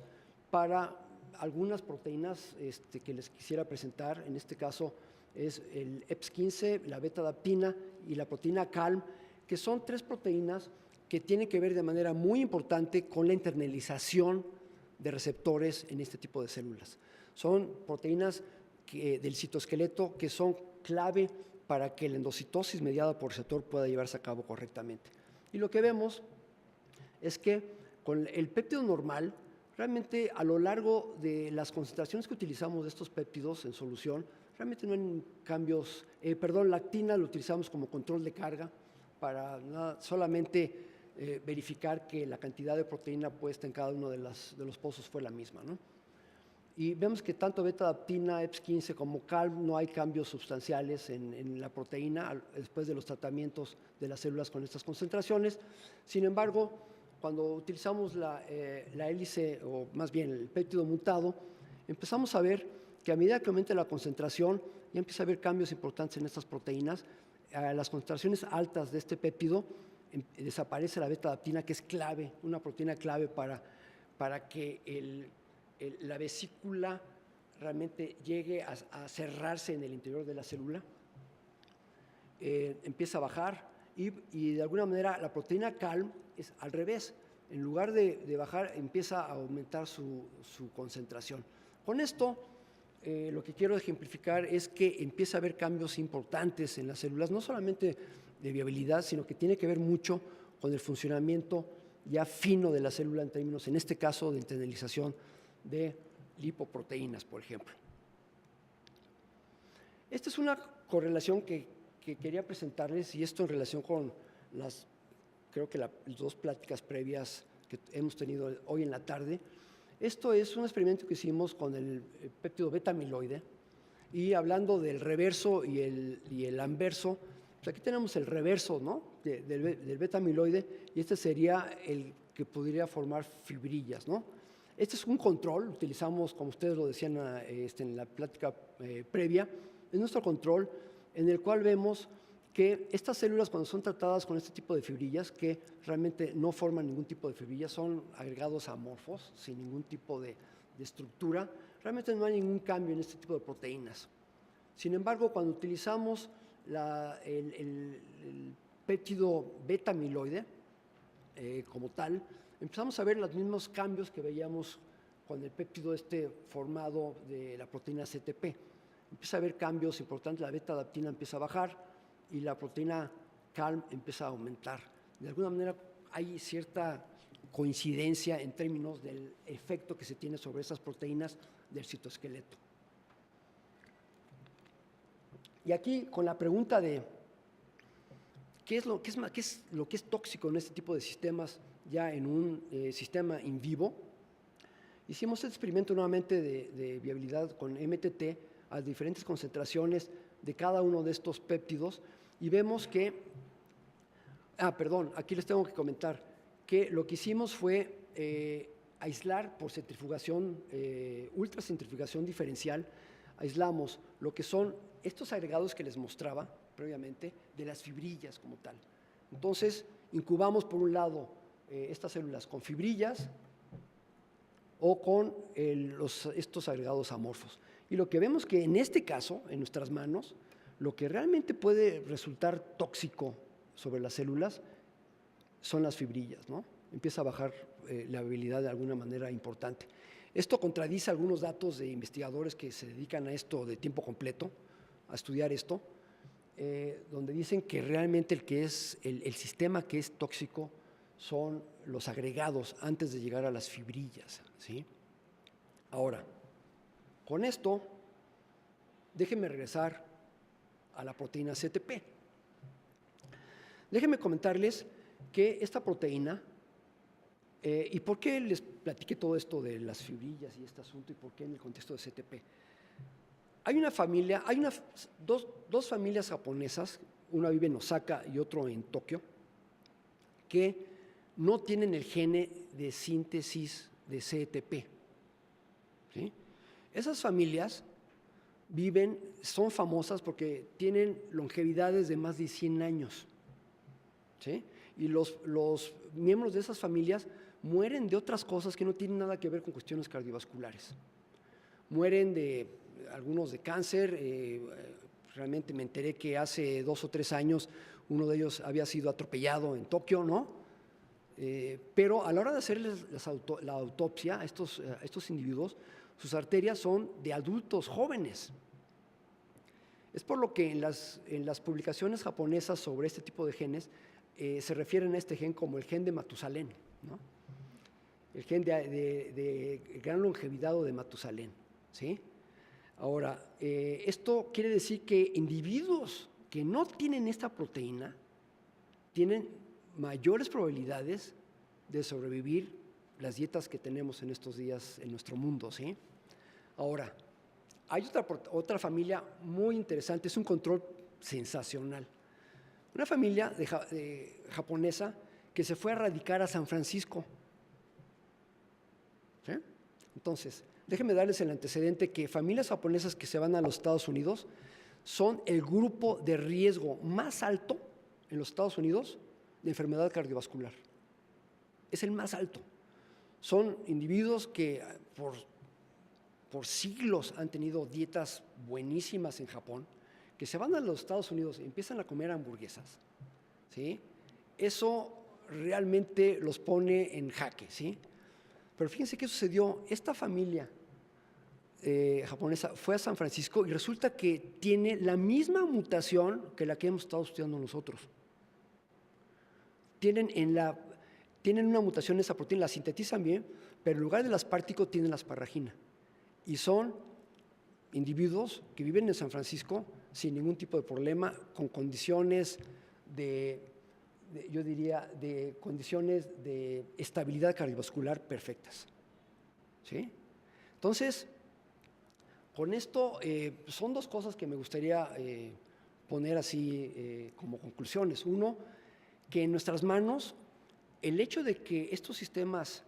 para algunas proteínas que les quisiera presentar. En este caso es el EPS15, la beta-adaptina y la proteína CALM, que son 3 proteínas que tienen que ver de manera muy importante con la internalización de receptores en este tipo de células. Son proteínas del citoesqueleto que son clave para que la endocitosis mediada por receptor pueda llevarse a cabo correctamente. Y lo que vemos es que con el péptido normal, realmente a lo largo de las concentraciones que utilizamos de estos péptidos en solución, realmente no hay cambios. La actina lo utilizamos como control de carga para solamente verificar que la cantidad de proteína puesta en cada uno de los pozos fue la misma, ¿no? Y vemos que tanto beta-adaptina, EPS15 como CALM no hay cambios sustanciales en la proteína después de los tratamientos de las células con estas concentraciones. Sin embargo, cuando utilizamos la hélice, o más bien el péptido mutado, empezamos a ver que a medida que aumenta la concentración, ya empieza a haber cambios importantes en estas proteínas. A las concentraciones altas de este péptido desaparece la beta-adaptina, que es clave, una proteína clave para que la vesícula realmente llegue a cerrarse en el interior de la célula. Empieza a bajar y de alguna manera la proteína CALM es al revés. En lugar de bajar, empieza a aumentar su concentración. Con esto, lo que quiero ejemplificar es que empieza a haber cambios importantes en las células, no solamente de viabilidad, sino que tiene que ver mucho con el funcionamiento ya fino de la célula en términos, en este caso, de internalización de lipoproteínas, por ejemplo. Esta es una correlación que quería presentarles, y esto en relación con las creo que las dos pláticas previas que hemos tenido hoy en la tarde. Esto es un experimento que hicimos con el péptido beta-amiloide, y hablando del reverso y el anverso, pues aquí tenemos el reverso, ¿no?, del beta-amiloide, y este sería el que podría formar fibrillas, ¿no? Este es un control, utilizamos, como ustedes lo decían en la plática previa, es nuestro control en el cual vemos que estas células, cuando son tratadas con este tipo de fibrillas, que realmente no forman ningún tipo de fibrillas, son agregados amorfos, sin ningún tipo de estructura, realmente no hay ningún cambio en este tipo de proteínas. Sin embargo, cuando utilizamos el péptido beta-amiloide como tal, empezamos a ver los mismos cambios que veíamos con el péptido formado de la proteína CTP. Empieza a haber cambios importantes, la beta-adaptina empieza a bajar y la proteína CALM empieza a aumentar. De alguna manera hay cierta coincidencia en términos del efecto que se tiene sobre esas proteínas del citoesqueleto. Y aquí con la pregunta de ¿qué es lo que es tóxico en este tipo de sistemas ya en un sistema in vivo? Hicimos este experimento nuevamente de viabilidad con MTT a diferentes concentraciones de cada uno de estos péptidos y vemos que, aquí les tengo que comentar que lo que hicimos fue aislar por centrifugación, ultracentrifugación diferencial, aislamos lo que son estos agregados que les mostraba previamente de las fibrillas como tal. Entonces, incubamos por un lado estas células con fibrillas o con estos agregados amorfos. Y lo que vemos que en este caso, en nuestras manos, lo que realmente puede resultar tóxico sobre las células son las fibrillas, ¿no? Empieza a bajar la viabilidad de alguna manera importante. Esto contradice algunos datos de investigadores que se dedican a esto de tiempo completo, a estudiar esto, donde dicen que realmente el sistema que es tóxico son los agregados antes de llegar a las fibrillas, ¿sí? Ahora, con esto, déjenme regresar a la proteína CTP. Déjenme comentarles que esta proteína, ¿y por qué les platiqué todo esto de las fibrillas y este asunto y por qué en el contexto de CTP? Hay una familia, dos familias japonesas, una vive en Osaka y otro en Tokio, que no tienen el gene de síntesis de CTP, ¿sí? Esas familias son famosas porque tienen longevidades de más de 100 años, ¿sí? Y los miembros de esas familias mueren de otras cosas que no tienen nada que ver con cuestiones cardiovasculares. Mueren algunos de cáncer, realmente me enteré que hace 2 o 3 años uno de ellos había sido atropellado en Tokio, ¿no? Pero a la hora de hacerles la autopsia a estos individuos, sus arterias son de adultos jóvenes. Es por lo que en las publicaciones japonesas sobre este tipo de genes se refieren a este gen como el gen de Matusalén, ¿no? El gen de gran longevidad o de Matusalén, ¿sí? Ahora, esto quiere decir que individuos que no tienen esta proteína tienen mayores probabilidades de sobrevivir las dietas que tenemos en estos días en nuestro mundo, ¿sí? Ahora, hay otra familia muy interesante, es un control sensacional. Una familia japonesa que se fue a radicar a San Francisco, ¿sí? Entonces, déjenme darles el antecedente que familias japonesas que se van a los Estados Unidos son el grupo de riesgo más alto en los Estados Unidos de enfermedad cardiovascular. Es el más alto. Son individuos que por siglos han tenido dietas buenísimas en Japón, que se van a los Estados Unidos y empiezan a comer hamburguesas, ¿sí? Eso realmente los pone en jaque, ¿sí? Pero fíjense qué sucedió. Esta familia japonesa fue a San Francisco y resulta que tiene la misma mutación que la que hemos estado estudiando nosotros. Tienen una mutación en esa proteína, la sintetizan bien, pero en lugar del aspartico tienen la asparagina. Y son individuos que viven en San Francisco sin ningún tipo de problema, con condiciones de yo diría, de condiciones de estabilidad cardiovascular perfectas. ¿Sí? Entonces, con esto son dos cosas que me gustaría poner así como conclusiones. Uno, que en nuestras manos el hecho de que estos sistemas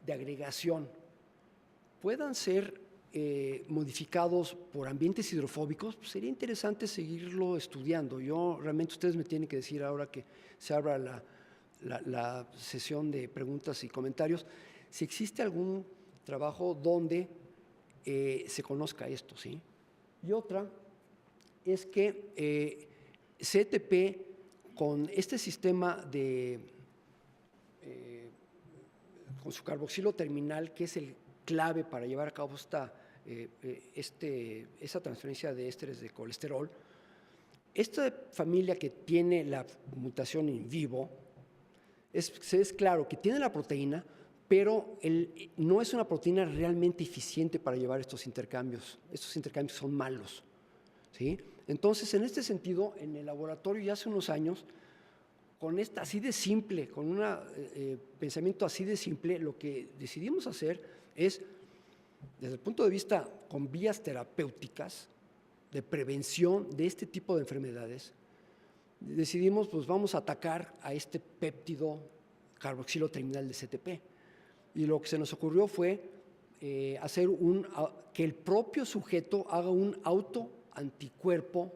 de agregación puedan ser modificados por ambientes hidrofóbicos, pues sería interesante seguirlo estudiando. Yo realmente, ustedes me tienen que decir ahora que se abra la sesión de preguntas y comentarios, si existe algún trabajo donde se conozca esto, ¿sí? Y otra es que CETP, con este sistema con su carboxilo terminal, que es el clave para llevar a cabo esa transferencia de ésteres de colesterol, esta familia que tiene la mutación in vivo, es claro que tiene la proteína, pero no es una proteína realmente eficiente para llevar estos intercambios. Estos intercambios son malos, ¿sí? Entonces, en este sentido, en el laboratorio ya hace unos años, con esta así de simple, con un pensamiento así de simple, lo que decidimos hacer es, desde el punto de vista con vías terapéuticas, de prevención de este tipo de enfermedades, decidimos, pues vamos a atacar a este péptido carboxilo terminal de CETP. Y lo que se nos ocurrió fue hacer que el propio sujeto haga un autoanticuerpo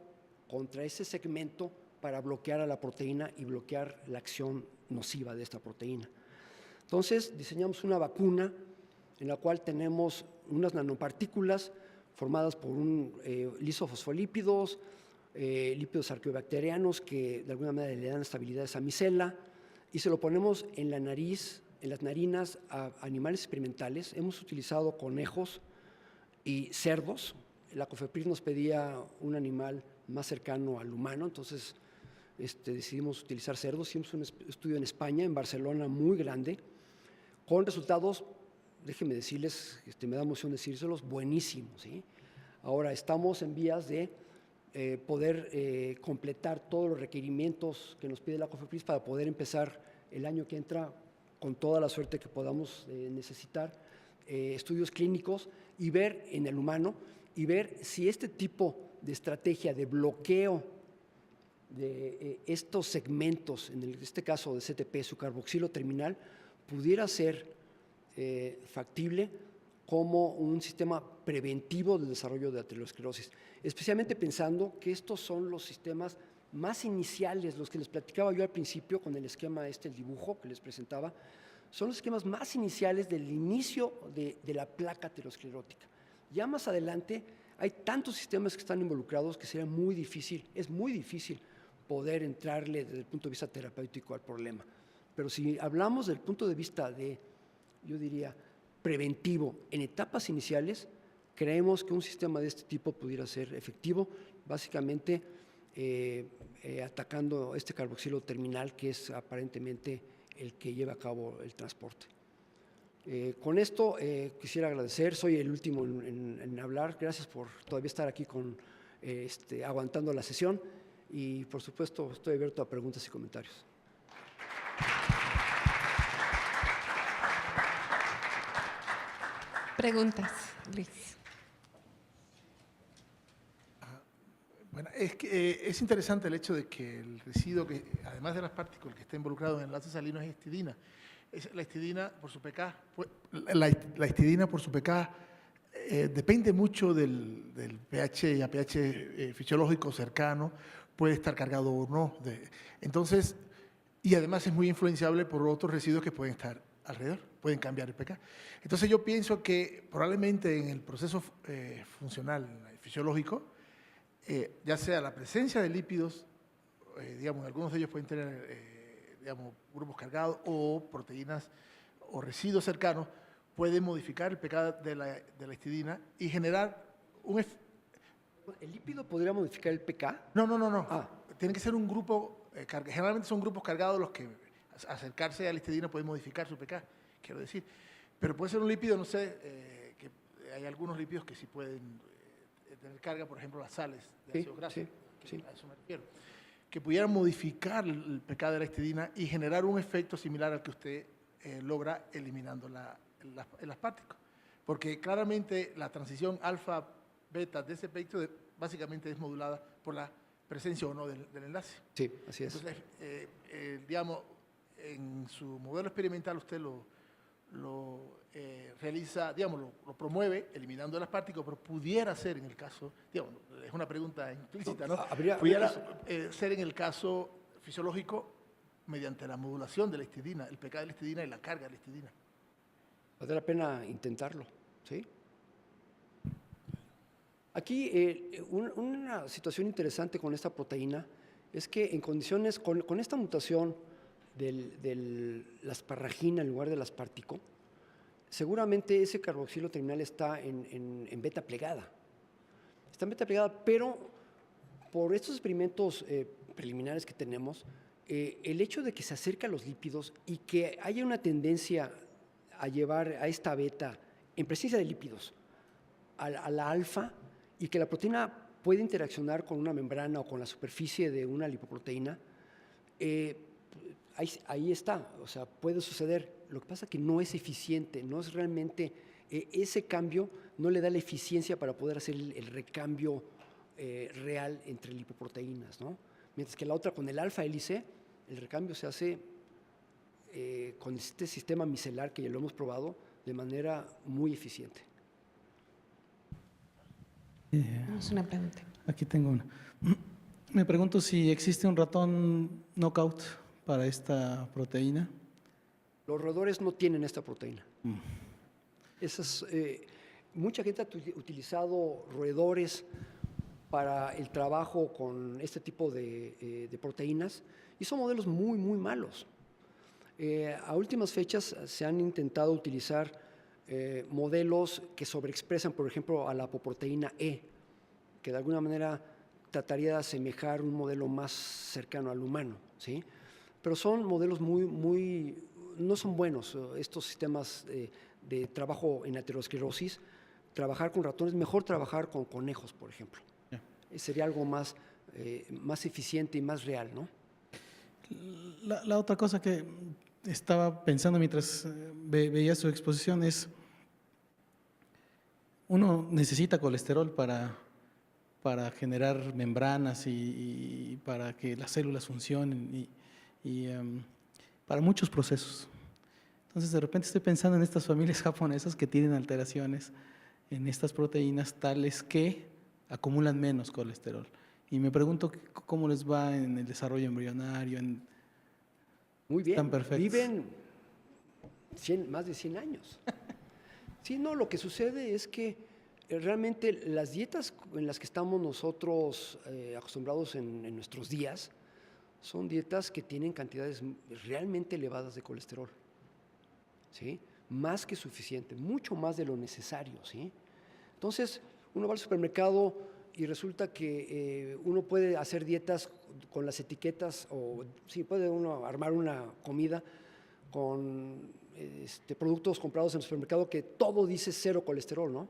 contra ese segmento para bloquear a la proteína y bloquear la acción nociva de esta proteína. Entonces, diseñamos una vacuna en la cual tenemos unas nanopartículas formadas por lisofosfolípidos, lípidos arqueobacterianos que de alguna manera le dan estabilidad a esa micela, y se lo ponemos en la nariz, en las narinas a animales experimentales. Hemos utilizado conejos y cerdos. La COFEPRIS nos pedía un animal más cercano al humano, entonces decidimos utilizar cerdos. Hicimos un estudio en España, en Barcelona, muy grande, con resultados, déjenme decirles, me da emoción decírselos, buenísimos, ¿sí? Ahora estamos en vías de poder completar todos los requerimientos que nos pide la COFEPRIS para poder empezar el año que entra con toda la suerte que podamos necesitar, estudios clínicos y ver en el humano y ver si este tipo de estrategia de bloqueo de estos segmentos, en este caso de CETP, su carboxilo terminal, pudiera ser factible como un sistema preventivo del desarrollo de aterosclerosis, especialmente pensando que estos son los sistemas más iniciales, los que les platicaba yo al principio con el esquema el dibujo que les presentaba, son los esquemas más iniciales del inicio de la placa aterosclerótica. Ya más adelante hay tantos sistemas que están involucrados que sería muy difícil, es muy difícil poder entrarle desde el punto de vista terapéutico al problema. Pero si hablamos del punto de vista yo diría, preventivo en etapas iniciales, creemos que un sistema de este tipo pudiera ser efectivo, básicamente atacando este carboxilo terminal que es aparentemente el que lleva a cabo el transporte. Con esto quisiera agradecer, soy el último en hablar, gracias por todavía estar aquí aguantando la sesión y por supuesto estoy abierto a preguntas y comentarios. Preguntas, Luis. Bueno, es interesante el hecho de que el residuo, además de las partículas que está involucrado en el enlace salino, es histidina. La histidina por su pK, la histidina por su pK depende mucho del pH y a pH fisiológico cercano, puede estar cargado o no. Entonces, y además es muy influenciable por otros residuos que pueden estar alrededor, pueden cambiar el pK. Entonces yo pienso que probablemente en el proceso funcional fisiológico, ya sea la presencia de lípidos, digamos, algunos de ellos pueden tener, digamos, grupos cargados o proteínas o residuos cercanos, pueden modificar el pK de la histidina y generar un... ¿El lípido podría modificar el pK? No. Ah. Tiene que ser un grupo, generalmente son grupos cargados los que acercarse a la histidina pueden modificar su pK, quiero decir. Pero puede ser un lípido, no sé, que hay algunos lípidos que sí pueden tener carga, por ejemplo, las sales de ácidos grasos, sí. A eso me refiero. que pudieran modificar el pK de la histidina y generar un efecto similar al que usted logra eliminando el aspartico. Porque claramente la transición alfa-beta de ese péptido básicamente es modulada por la presencia o no del enlace. Sí, así es. Entonces, digamos, en su modelo experimental usted lo realiza, digamos, lo promueve eliminando el aspartico, pero pudiera ser en el caso, digamos, es una pregunta implícita, ¿no? Pudiera ser en el caso fisiológico mediante la modulación de la histidina, el pK de la histidina y la carga de la histidina. Vale la pena intentarlo, ¿sí? Aquí una situación interesante con esta proteína es que en condiciones, con esta mutación del asparragina en lugar del aspartico, seguramente ese carboxilo terminal está en beta plegada. Está en beta plegada, pero por estos experimentos preliminares que tenemos, el hecho de que se acerque a los lípidos y que haya una tendencia a llevar a esta beta en presencia de lípidos a la alfa y que la proteína puede interaccionar con una membrana o con la superficie de una lipoproteína, ahí está, o sea, puede suceder. Lo que pasa es que no es eficiente, no es realmente, ese cambio no le da la eficiencia para poder hacer el recambio real entre lipoproteínas, ¿no? Mientras que la otra, con el alfa hélice, el recambio se hace con este sistema micelar que ya lo hemos probado de manera muy eficiente. Tenemos una pregunta. Aquí tengo una. Me pregunto si existe un ratón knockout para esta proteína. Los roedores no tienen esta proteína. Mucha gente ha utilizado roedores para el trabajo con este tipo de proteínas y son modelos muy, muy malos. A últimas fechas se han intentado utilizar modelos que sobreexpresan, por ejemplo, a la apoproteína E, que de alguna manera trataría de asemejar un modelo más cercano al humano, ¿sí? Pero son modelos no son buenos estos sistemas de trabajo en aterosclerosis. Trabajar con ratones, mejor trabajar con conejos, por ejemplo. Sería algo más eficiente y más real, ¿no? La otra cosa que estaba pensando mientras veía su exposición es, uno necesita colesterol para generar membranas y para que las células funcionen y para muchos procesos. Entonces, de repente estoy pensando en estas familias japonesas que tienen alteraciones en estas proteínas tales que acumulan menos colesterol. Y me pregunto cómo les va en el desarrollo embrionario. Muy bien, Están perfectos. viven más de 100 años. Sí, no, lo que sucede es que realmente las dietas en las que estamos nosotros acostumbrados en nuestros días son dietas que tienen cantidades realmente elevadas de colesterol, ¿sí? Más que suficiente, mucho más de lo necesario, ¿sí? Entonces, uno va al supermercado y resulta que uno puede hacer dietas con las etiquetas, o sí, puede uno armar una comida con productos comprados en el supermercado que todo dice cero colesterol, ¿no?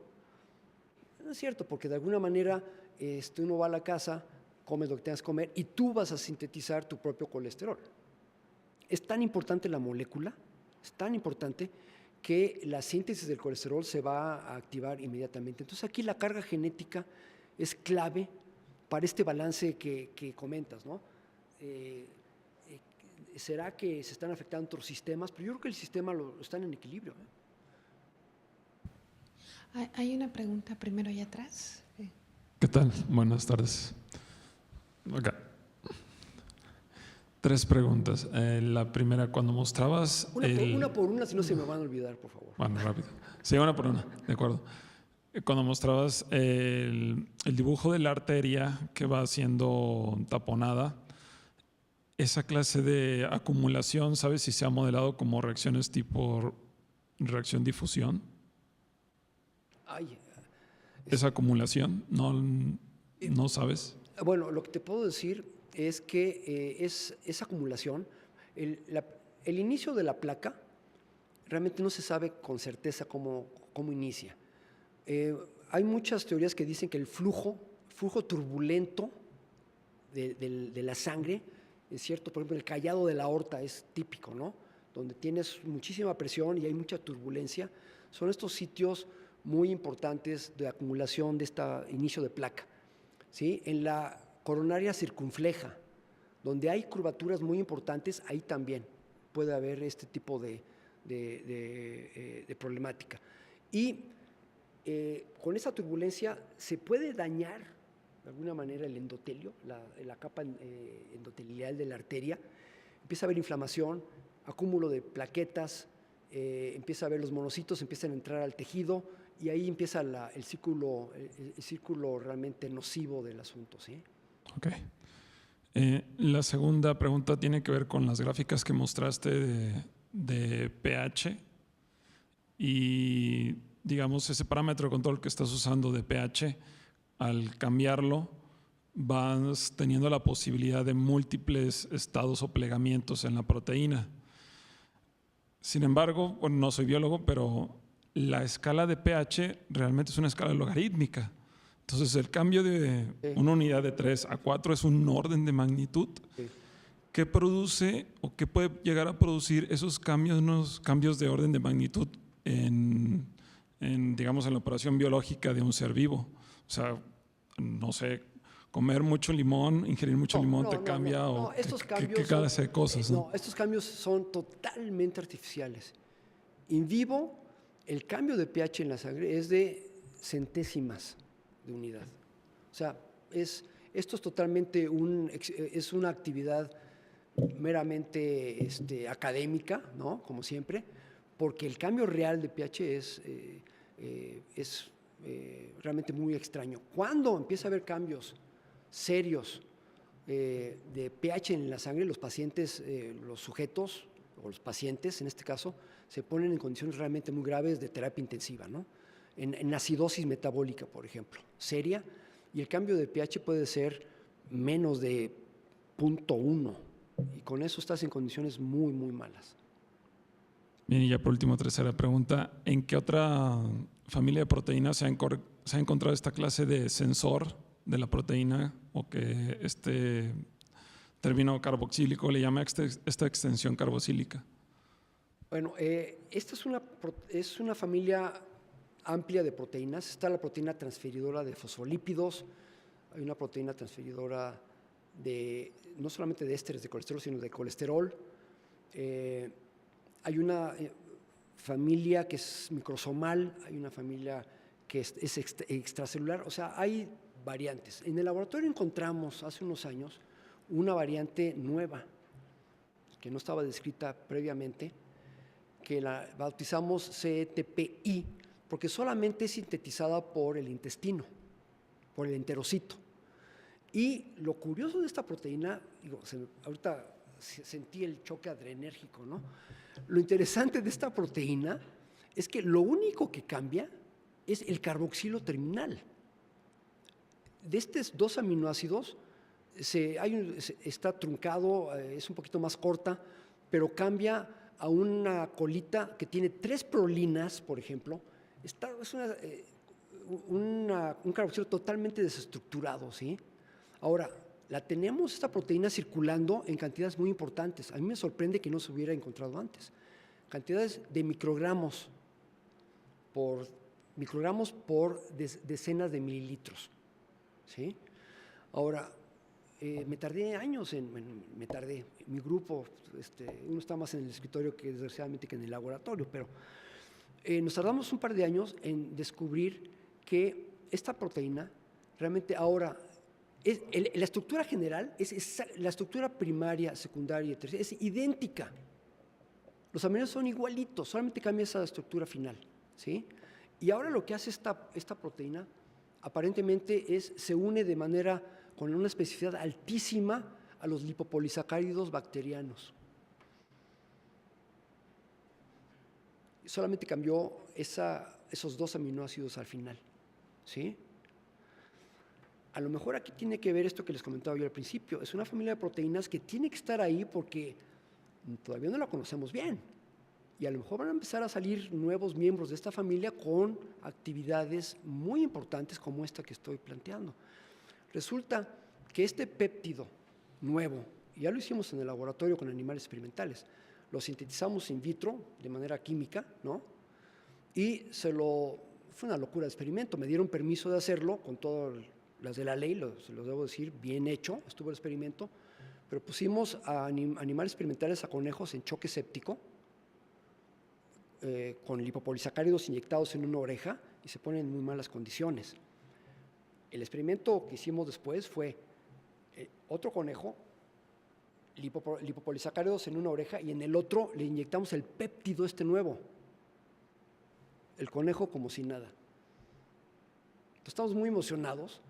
No es cierto, porque de alguna manera uno va a la casa, comes lo que tengas que comer y tú vas a sintetizar tu propio colesterol. Es tan importante la molécula, es tan importante que la síntesis del colesterol se va a activar inmediatamente. Entonces aquí la carga genética es clave para este balance que comentas, ¿no? ¿Será que se están afectando otros sistemas? Pero yo creo que el sistema lo están en equilibrio, ¿eh? Hay una pregunta primero allá atrás. ¿Qué tal? Buenas tardes. Acá. 3 preguntas. La primera, cuando mostrabas... Una por una, si no se me van a olvidar, por favor. Bueno, rápido. Sí, una por una, de acuerdo. Cuando mostrabas el dibujo de la arteria que va siendo taponada, esa clase de acumulación, ¿sabes si se ha modelado como reacciones tipo reacción difusión? Esa acumulación, ¿no sabes? Bueno, lo que te puedo decir es que esa acumulación, el inicio de la placa, realmente no se sabe con certeza cómo inicia. Hay muchas teorías que dicen que el flujo turbulento de la sangre, es cierto, por ejemplo, el callado de la aorta es típico, ¿no? Donde tienes muchísima presión y hay mucha turbulencia. Son estos sitios muy importantes de acumulación de este inicio de placa, ¿sí? En la coronaria circunfleja, donde hay curvaturas muy importantes, ahí también puede haber este tipo de problemática. Y con esa turbulencia se puede dañar de alguna manera el endotelio, la capa endotelial de la arteria. Empieza a haber inflamación, acúmulo de plaquetas, empieza a haber los monocitos, empiezan a entrar al tejido y ahí empieza el círculo realmente nocivo del asunto, ¿sí? Ok. La segunda pregunta tiene que ver con las gráficas que mostraste de pH y, digamos, ese parámetro de control que estás usando de pH, al cambiarlo, vas teniendo la posibilidad de múltiples estados o plegamientos en la proteína. Sin embargo, bueno, no soy biólogo, pero la escala de pH realmente es una escala logarítmica. Entonces, el cambio de una unidad de 3 a 4 es un orden de magnitud. Sí. ¿Qué produce o qué puede llegar a producir esos cambios de orden de magnitud digamos, en la operación biológica de un ser vivo? O sea, no sé, comer mucho limón, ingerir mucho limón te cambia o estos qué cambios clase de cosas, ¿no? No, estos cambios son totalmente artificiales. In vivo, el cambio de pH en la sangre es de centésimas de unidad. O sea, esto es totalmente es una actividad meramente académica, ¿no? Como siempre, porque el cambio real de pH es realmente muy extraño. Cuando empieza a haber cambios serios de pH en la sangre, los pacientes, los sujetos o los pacientes en este caso, se ponen en condiciones realmente muy graves de terapia intensiva, ¿no? En acidosis metabólica, por ejemplo, seria, y el cambio de pH puede ser menos de 0.1 y con eso estás en condiciones muy, muy malas. Bien, y ya por último, tercera pregunta. ¿En qué otra familia de proteínas se ha encontrado esta clase de sensor de la proteína o que este término carboxílico le llama esta extensión carboxílica? Bueno, esta es una familia amplia de proteínas. Está la proteína transferidora de fosfolípidos, hay una proteína transferidora no solamente de ésteres de colesterol, sino de colesterol. Hay una familia que es microsomal, hay una familia que es extracelular, o sea, hay variantes. En el laboratorio encontramos hace unos años una variante nueva que no estaba descrita previamente, que la bautizamos CETPI, porque solamente es sintetizada por el intestino, por el enterocito. Y lo curioso de esta proteína, ahorita sentí el choque adrenérgico, ¿no? Lo interesante de esta proteína es que lo único que cambia es el carboxilo terminal. De estos dos aminoácidos está truncado, es un poquito más corta, pero cambia a una colita que tiene 3 prolinas, por ejemplo. Es un carboxilo totalmente desestructurado, ¿sí? Ahora, tenemos esta proteína circulando en cantidades muy importantes. A mí me sorprende que no se hubiera encontrado antes. Cantidades de microgramos por decenas de mililitros, ¿sí? Ahora, me tardé años mi grupo, uno está más en el escritorio que desgraciadamente que en el laboratorio, pero nos tardamos un par de años en descubrir que esta proteína realmente ahora, la estructura general, la estructura primaria, secundaria y terciaria es idéntica. Los aminoácidos son igualitos, solamente cambia esa estructura final, ¿sí? Y ahora lo que hace esta proteína aparentemente se une de manera con una especificidad altísima a los lipopolisacáridos bacterianos. Solamente cambió esos 2 aminoácidos al final, ¿sí? A lo mejor aquí tiene que ver esto que les comentaba yo al principio. Es una familia de proteínas que tiene que estar ahí porque todavía no la conocemos bien. Y a lo mejor van a empezar a salir nuevos miembros de esta familia con actividades muy importantes como esta que estoy planteando. Resulta que este péptido nuevo, y ya lo hicimos en el laboratorio con animales experimentales, lo sintetizamos in vitro de manera química, ¿no? Y fue una locura de experimento, me dieron permiso de hacerlo con todas las de la ley, se lo debo decir, bien hecho, estuvo el experimento, pero pusimos a animales experimentales, a conejos en choque séptico, con lipopolisacáridos inyectados en una oreja y se ponen en muy malas condiciones. El experimento que hicimos después fue otro conejo, lipopolisacáridos en una oreja y en el otro le inyectamos el péptido nuevo. El conejo como si nada. Entonces, estamos muy emocionados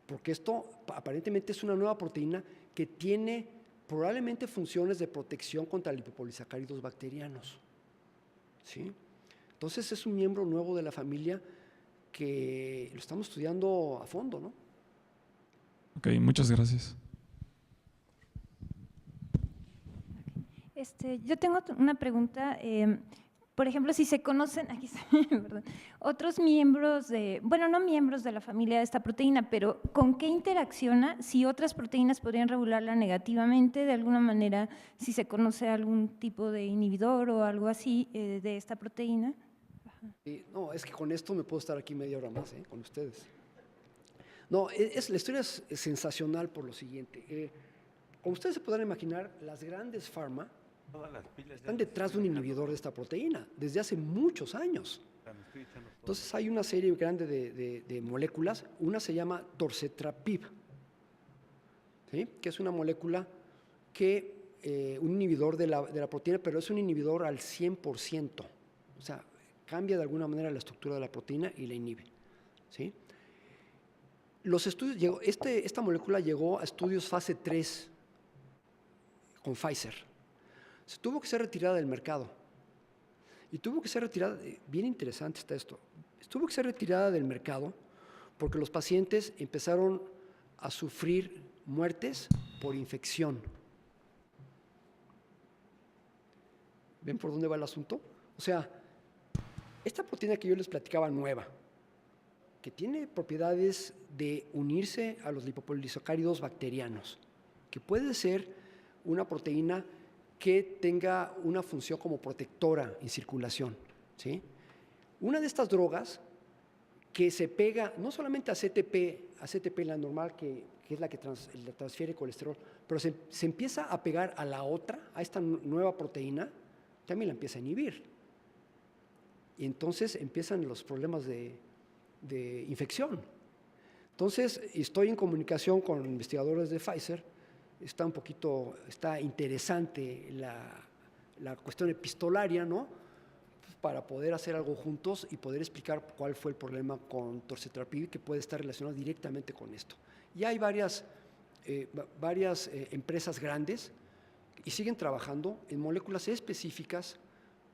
porque esto aparentemente es una nueva proteína que tiene probablemente funciones de protección contra lipopolisacáridos bacterianos. ¿Sí? Entonces es un miembro nuevo de la familia que lo estamos estudiando a fondo, ¿no? Ok, muchas gracias. Yo tengo una pregunta. Por ejemplo, si se conocen, aquí está, perdón, otros miembros no miembros de la familia de esta proteína, pero ¿con qué interacciona? Si otras proteínas podrían regularla negativamente, de alguna manera, si se conoce algún tipo de inhibidor o algo así de esta proteína. No, es que con esto me puedo estar aquí media hora más, con ustedes. No, la historia es sensacional por lo siguiente. Como ustedes se podrán imaginar, las grandes farma están detrás de un inhibidor de esta proteína desde hace muchos años. Entonces hay una serie grande de moléculas. Una se llama torcetrapib, ¿sí? Que es una molécula un inhibidor de la proteína, pero es un inhibidor al 100%. O sea, cambia de alguna manera la estructura de la proteína y la inhibe, ¿sí? Los estudios, esta molécula llegó a estudios fase 3 con Pfizer. Se tuvo que ser retirada del mercado. Y tuvo que ser retirada, bien interesante está esto, tuvo que ser retirada del mercado porque los pacientes empezaron a sufrir muertes por infección. ¿Ven por dónde va el asunto? O sea, esta proteína que yo les platicaba nueva, que tiene propiedades de unirse a los lipopolisacáridos bacterianos, que puede ser una proteína que tenga una función como protectora en circulación, ¿sí? Una de estas drogas que se pega no solamente a CTP la normal, que es la que transfiere colesterol, pero se empieza a pegar a la otra, a esta nueva proteína, también la empieza a inhibir. Y entonces empiezan los problemas de infección. Entonces, estoy en comunicación con investigadores de Pfizer. Está interesante la cuestión epistolaria, ¿no? Para poder hacer algo juntos y poder explicar cuál fue el problema con torcetrapib, que puede estar relacionado directamente con esto. Y hay varias empresas grandes y siguen trabajando en moléculas específicas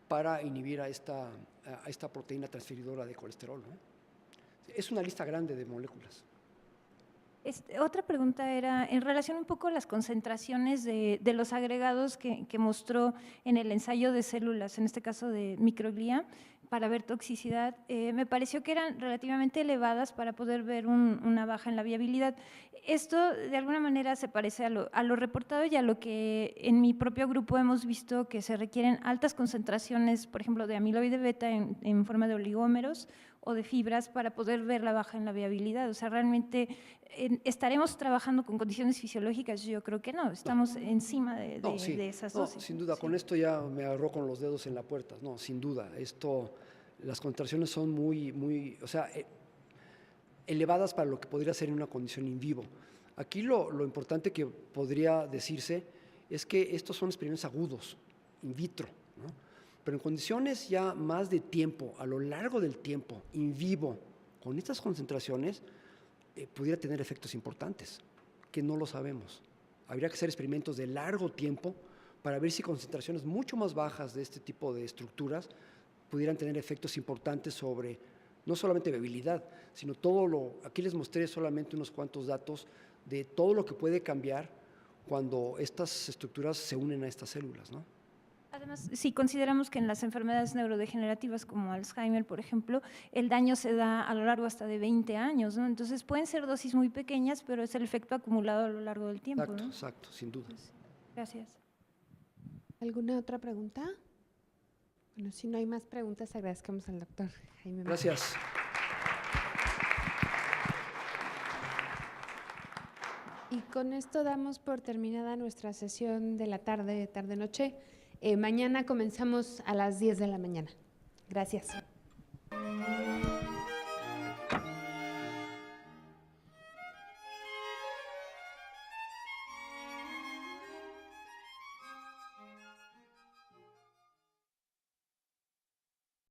para inhibir a esta proteína transferidora de colesterol, ¿no? Es una lista grande de moléculas. Otra pregunta era en relación un poco a las concentraciones de los agregados que mostró en el ensayo de células, en este caso de microglía, para ver toxicidad. Me pareció que eran relativamente elevadas para poder ver una baja en la viabilidad. Esto de alguna manera se parece a lo reportado y a lo que en mi propio grupo hemos visto que se requieren altas concentraciones, por ejemplo, de amiloide beta en forma de oligómeros o de fibras para poder ver la baja en la viabilidad. O sea, realmente estaremos trabajando con condiciones fisiológicas. Yo creo que no, estamos encima de esas dosis. No, sin duda, con esto ya me agarró con los dedos en la puerta. No, sin duda, las concentraciones son muy, o sea, elevadas para lo que podría ser en una condición in vivo. Aquí lo importante que podría decirse es que estos son experimentos agudos, in vitro, ¿no? Pero en condiciones ya más de tiempo, a lo largo del tiempo, in vivo, con estas concentraciones, pudiera tener efectos importantes, que no lo sabemos. Habría que hacer experimentos de largo tiempo para ver si concentraciones mucho más bajas de este tipo de estructuras pudieran tener efectos importantes sobre no solamente viabilidad, sino aquí les mostré solamente unos cuantos datos de todo lo que puede cambiar cuando estas estructuras se unen a estas células, ¿no? Además, si consideramos que en las enfermedades neurodegenerativas como Alzheimer, por ejemplo, el daño se da a lo largo hasta de 20 años, ¿no? Entonces pueden ser dosis muy pequeñas, pero es el efecto acumulado a lo largo del tiempo, Exacto, ¿no? exacto, sin duda. Gracias. ¿Alguna otra pregunta? Bueno, si no hay más preguntas, agradezcamos al doctor Jaime Marín. Gracias. Y con esto damos por terminada nuestra sesión de la tarde-noche. Mañana comenzamos a las 10 de la mañana. Gracias.